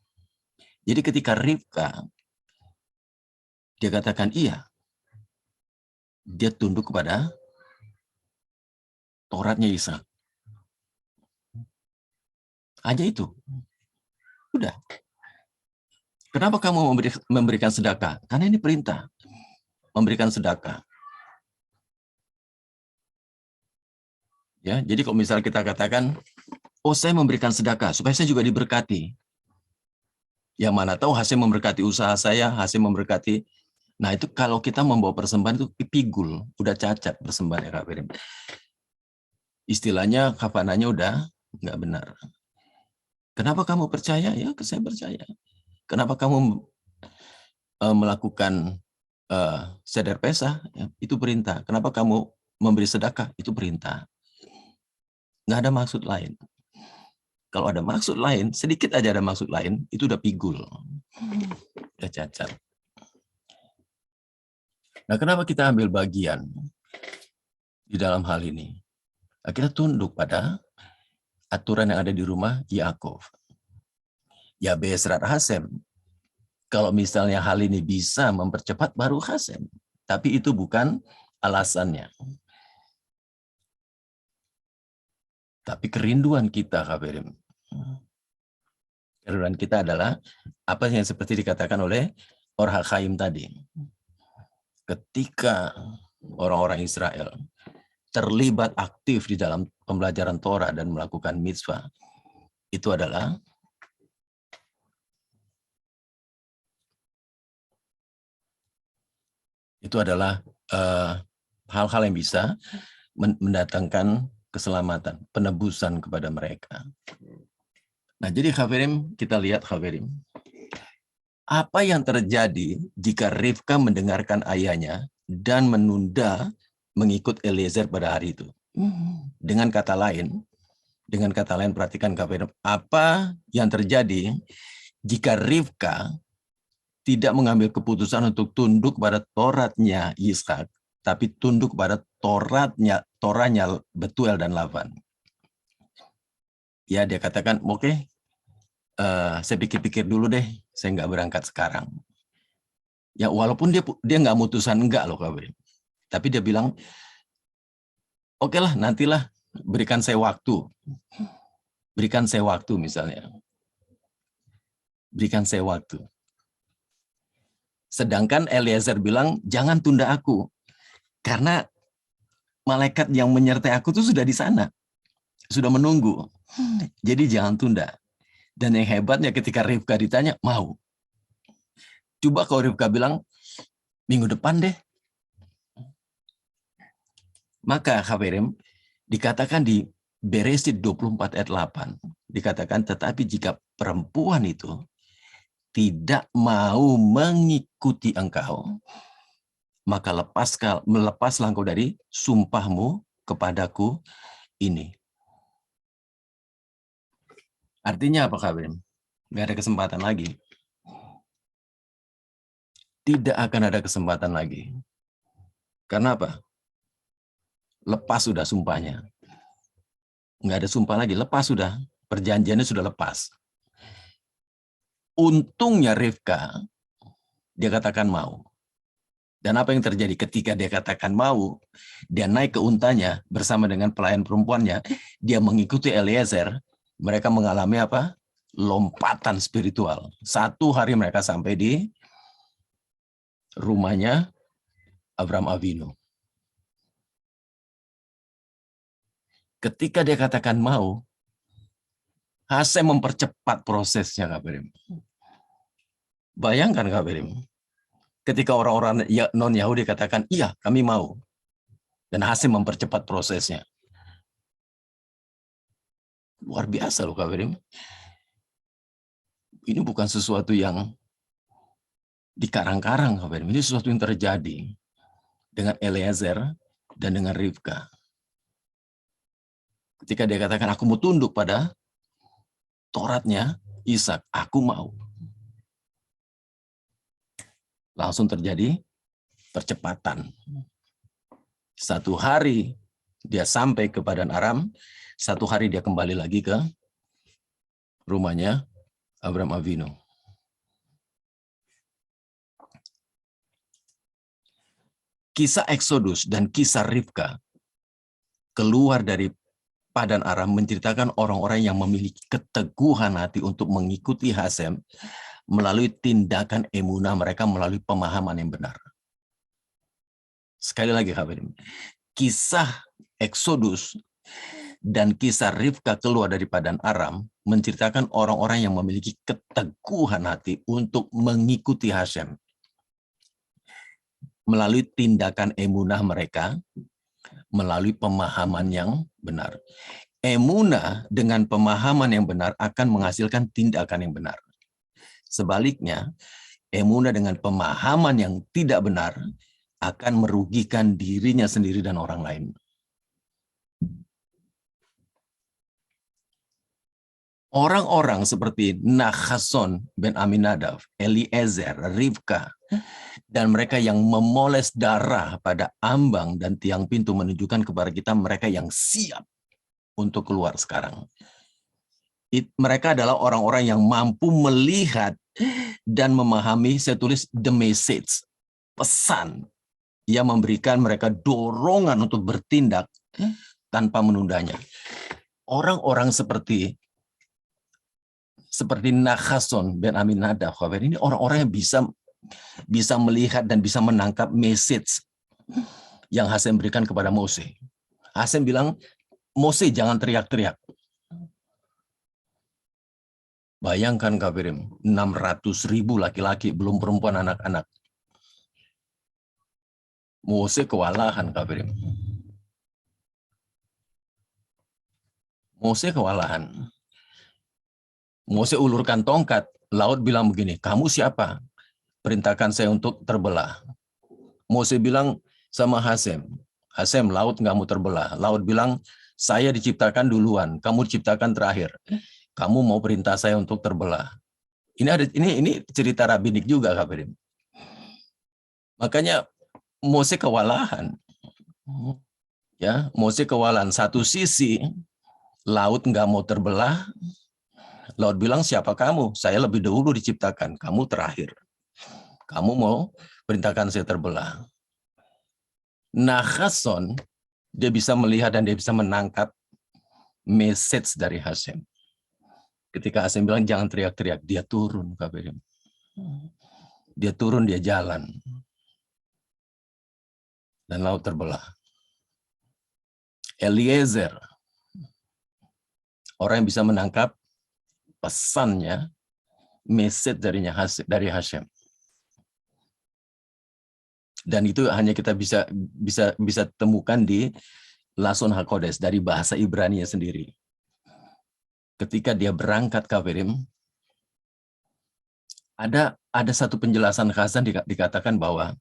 Jadi ketika Ribka, dia katakan iya, dia tunduk kepada Tauratnya Ishak. Hanya itu. Udah. Kenapa kamu memberikan sedekah? Karena ini perintah. Memberikan sedekah. Ya, jadi kalau misalnya kita katakan, oh saya memberikan sedekah supaya saya juga diberkati. Yang mana tahu hasil memberkati usaha saya, hasil memberkati. Nah itu kalau kita membawa persembahan itu pigul, udah cacat persembahan ya Kak Berim. Istilahnya kafananya udah nggak benar. Kenapa kamu percaya? Ya saya percaya. Kenapa kamu melakukan seder Pesah? Ya, itu perintah. Kenapa kamu memberi sedekah? Itu perintah. Nggak ada maksud lain. Kalau ada maksud lain, sedikit aja ada maksud lain, itu udah pigul. Udah cacat. Nah, kenapa kita ambil bagian di dalam hal ini? Nah, kita tunduk pada aturan yang ada di rumah Yakov. Ya Beesrat Hasem. Kalau misalnya hal ini bisa mempercepat baru Hasem. Tapi itu bukan alasannya. Tapi kerinduan kita, Kafirim. Kerinduan kita adalah apa yang seperti dikatakan oleh Or HaChaim tadi. Ketika orang-orang Israel terlibat aktif di dalam pembelajaran Torah dan melakukan mitzvah, itu adalah hal-hal yang bisa mendatangkan keselamatan, penebusan kepada mereka. Nah, jadi Khafirim, kita lihat Khafirim. Apa yang terjadi jika Rivka mendengarkan ayahnya dan menunda mengikut Eliezer pada hari itu? Dengan kata lain perhatikan Khafirim, apa yang terjadi jika Rivka tidak mengambil keputusan untuk tunduk pada Toratnya Ishak, tapi tunduk pada Torahnya Betuel dan Laban. Ya, dia katakan, oke, saya pikir-pikir dulu deh, saya nggak berangkat sekarang. Ya, walaupun dia nggak mutusan enggak loh, Kabri. Tapi dia bilang, oke lah, nantilah, berikan saya waktu. Berikan saya waktu misalnya. Berikan saya waktu. Sedangkan Eliezer bilang, jangan tunda aku. Karena malaikat yang menyertai aku tuh sudah di sana. Sudah menunggu. Jadi jangan tunda. Dan yang hebatnya ketika Rivka ditanya, mau. Coba kalau Rivka bilang, minggu depan deh. Maka Khafirim, dikatakan di Beresit 24 ayat 8, dikatakan, tetapi jika perempuan itu tidak mau mengikuti engkau, maka melepaslah engkau dari sumpahmu kepadaku ini. Artinya apa, Khafirim? Nggak ada kesempatan lagi. Tidak akan ada kesempatan lagi. Karena apa? Lepas sudah sumpahnya. Nggak ada sumpah lagi, lepas sudah. Perjanjiannya sudah lepas. Untungnya Rivka, dia katakan mau. Dan apa yang terjadi ketika dia katakan mau, dia naik ke untanya bersama dengan pelayan perempuannya, dia mengikuti Eliezer, mereka mengalami apa? Lompatan spiritual. Satu hari mereka sampai di rumahnya Abraham Avinu. Ketika dia katakan mau, Hasem mempercepat prosesnya, Kak Berim. Bayangkan, Kak Berim, ketika orang-orang non-Yahudi katakan, iya, kami mau. Dan Hasem mempercepat prosesnya. Luar biasa loh, Kak Berim. Ini bukan sesuatu yang dikarang-karang, Kak Berim. Ini sesuatu yang terjadi dengan Eliezer dan dengan Rivka. Ketika dia katakan, aku mau tunduk pada Toratnya Ishak, aku mau. Langsung terjadi percepatan. Satu hari dia sampai ke Padan Aram, satu hari dia kembali lagi ke rumahnya Abraham Avinu. Kisah Eksodus dan kisah Rivka keluar dari Padan Aram menceritakan orang-orang yang memiliki keteguhan hati untuk mengikuti Hasem melalui tindakan emunah mereka, melalui pemahaman yang benar. Sekali lagi, kisah Eksodus dan kisah Rivka keluar dari Padan Aram menceritakan orang-orang yang memiliki keteguhan hati untuk mengikuti Hasem melalui tindakan emunah mereka, melalui pemahaman yang benar. Emunah dengan pemahaman yang benar akan menghasilkan tindakan yang benar. Sebaliknya, emunah dengan pemahaman yang tidak benar akan merugikan dirinya sendiri dan orang lain. Orang-orang seperti Nahason bin Aminadab, Eliezer, Rivka, dan mereka yang memoles darah pada ambang dan tiang pintu menunjukkan kepada kita mereka yang siap untuk keluar sekarang. Mereka adalah orang-orang yang mampu melihat dan memahami, saya tulis the message, pesan yang memberikan mereka dorongan untuk bertindak tanpa menundanya. Orang-orang seperti Nahason bin Aminadab, ini orang-orang yang bisa melihat dan bisa menangkap message yang Hasem berikan kepada Mose. Hasem bilang, Mose jangan teriak-teriak. Bayangkan kafirim, 600.000 laki-laki, belum perempuan anak-anak. Mose kewalahan kafirim. Mose kewalahan. Mose ulurkan tongkat, laut bilang begini, kamu siapa? Perintahkan saya untuk terbelah. Mose bilang sama Hasem, Hasem, laut nggak mau terbelah. Laut bilang, saya diciptakan duluan, kamu diciptakan terakhir. Kamu mau perintah saya untuk terbelah. Ini cerita rabbinik juga, kafirim. Makanya Mose kewalahan. Ya, Mose kewalahan. Satu sisi laut nggak mau terbelah. Laut bilang, siapa kamu? Saya lebih dahulu diciptakan, kamu terakhir. Kamu mau perintahkan saya terbelah. Nahason, dia bisa melihat dan dia bisa menangkap message dari Hasem. Ketika Hasem bilang, jangan teriak-teriak, dia turun. Dia turun, dia jalan. Dan laut terbelah. Eliezer, orang yang bisa menangkap pesannya, message dari Hasem. Dan itu hanya kita bisa temukan di Lason HaKodesh, dari bahasa Ibrani sendiri. Ketika dia berangkat kafirim, ada satu penjelasan khasan dikatakan bahwa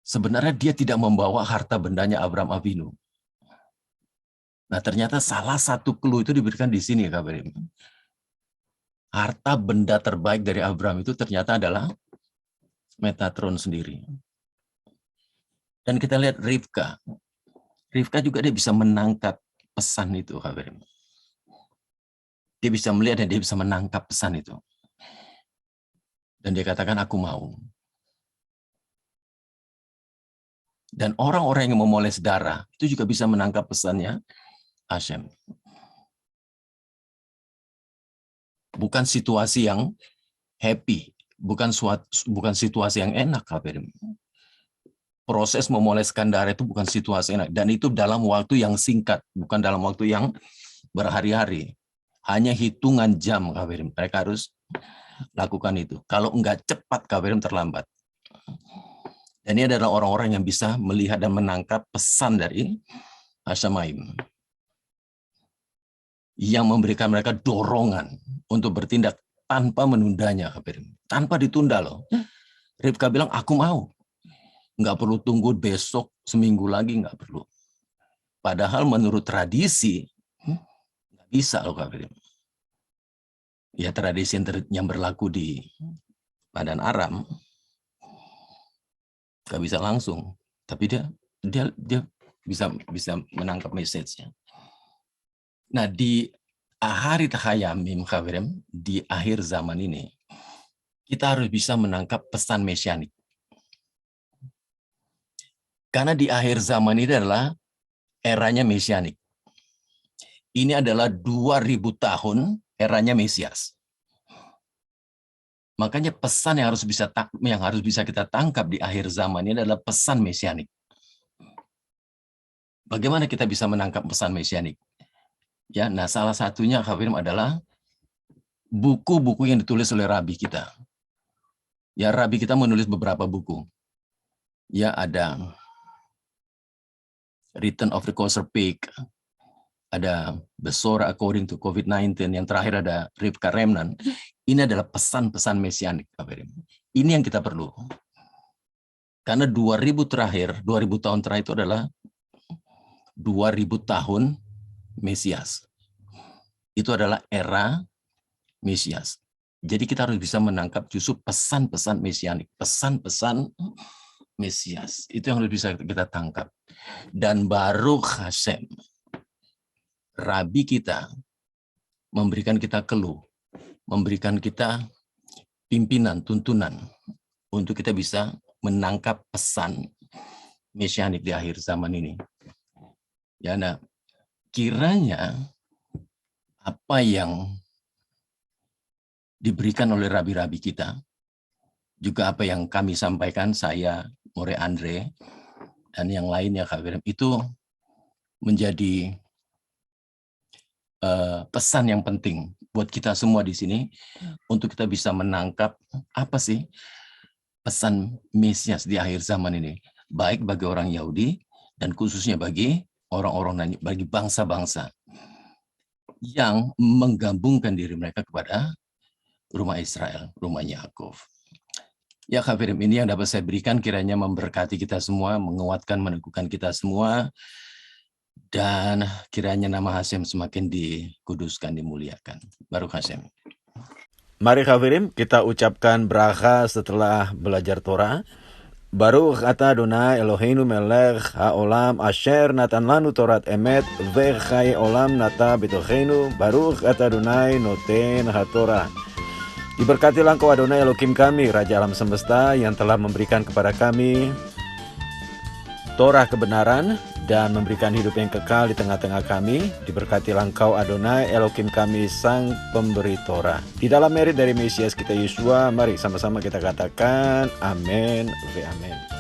sebenarnya dia tidak membawa harta bendanya Abraham Avinu. Nah, ternyata salah satu clue itu diberikan di sini, kafirim. Harta benda terbaik dari Abraham itu ternyata adalah Metatron sendiri. Dan kita lihat Rivka. Rivka juga dia bisa menangkap pesan itu, kafirim. Dia bisa melihat dan dia bisa menangkap pesan itu. Dan dia katakan, aku mau. Dan orang-orang yang memoles darah itu juga bisa menangkap pesannya Hasem. Bukan situasi yang happy, bukan situasi yang enak, kafirim. Proses memoleskan darah itu bukan situasi enak, dan itu dalam waktu yang singkat, bukan dalam waktu yang berhari-hari. Hanya hitungan jam, kafirim. Mereka harus lakukan itu. Kalau enggak cepat, kafirim, terlambat. Dan ini adalah orang-orang yang bisa melihat dan menangkap pesan dari Hasemaim, yang memberikan mereka dorongan untuk bertindak tanpa menundanya, kafirim. Tanpa ditunda loh. Rivka bilang, aku mau. Nggak perlu tunggu besok, seminggu lagi, nggak perlu. Padahal menurut tradisi, nggak bisa loh, kafirim. Ya, tradisi yang berlaku di Padan Aram, nggak bisa langsung. Tapi dia bisa menangkap message-nya. Nah, di hari Tahayamim, kafirim, di akhir zaman ini, kita harus bisa menangkap pesan mesianik. Karena di akhir zaman ini adalah eranya mesianik. Ini adalah 2000 tahun eranya Mesias. Makanya pesan yang harus bisa kita tangkap di akhir zaman ini adalah pesan mesianik. Bagaimana kita bisa menangkap pesan mesianik? Ya, nah salah satunya kafirim adalah buku-buku yang ditulis oleh rabi kita. Ya, rabi kita menulis beberapa buku. Ya, ada Return of the Kosher Pig, ada Besora According to COVID-19, yang terakhir ada Rivka Remnant. Ini adalah pesan-pesan mesianik, kafirim. Ini yang kita perlu. Karena 2000 tahun terakhir itu adalah 2000 tahun Mesias. itu adalah era Mesias. Jadi kita harus bisa menangkap justru pesan-pesan mesianik, pesan-pesan Mesias. Itu yang harus bisa kita tangkap. Dan Baruch Hashem, Rabi kita memberikan kita clue, memberikan kita pimpinan, tuntunan untuk kita bisa menangkap pesan mesianik di akhir zaman ini. Ya, nah, kiranya apa yang diberikan oleh rabi-rabi kita, juga apa yang kami sampaikan, saya, More Andre, dan yang lainnya, Kak Firman, itu menjadi pesan yang penting buat kita semua di sini, untuk kita bisa menangkap apa sih pesan Mesias di akhir zaman ini, baik bagi orang Yahudi, dan khususnya bagi orang-orang, bagi bangsa-bangsa yang menggabungkan diri mereka kepada rumah Israel, rumah Yakub. Ya, Kak Firman, ini yang dapat saya berikan, kiranya memberkati kita semua, menguatkan, meneguhkan kita semua, dan kiranya nama Hashem semakin dikuduskan, dimuliakan. Baruch Hashem. Mari Hafirim, kita ucapkan bracha setelah belajar Torah. Baruch ata Adonai Eloheinu melech haolam asher natan lanu Torat emet vechai olam nata betochenu. Baruch ata Adonai noten haTorah. Diberkatilah Engkau Adonai Elohim kami, Raja alam semesta, yang telah memberikan kepada kami Torah kebenaran dan memberikan hidup yang kekal di tengah-tengah kami. Diberkatilah Engkau Adonai Elohim kami, Sang Pemberi Torah. Di dalam merit dari Mesias kita Yeshua, mari sama-sama kita katakan amin ve amin.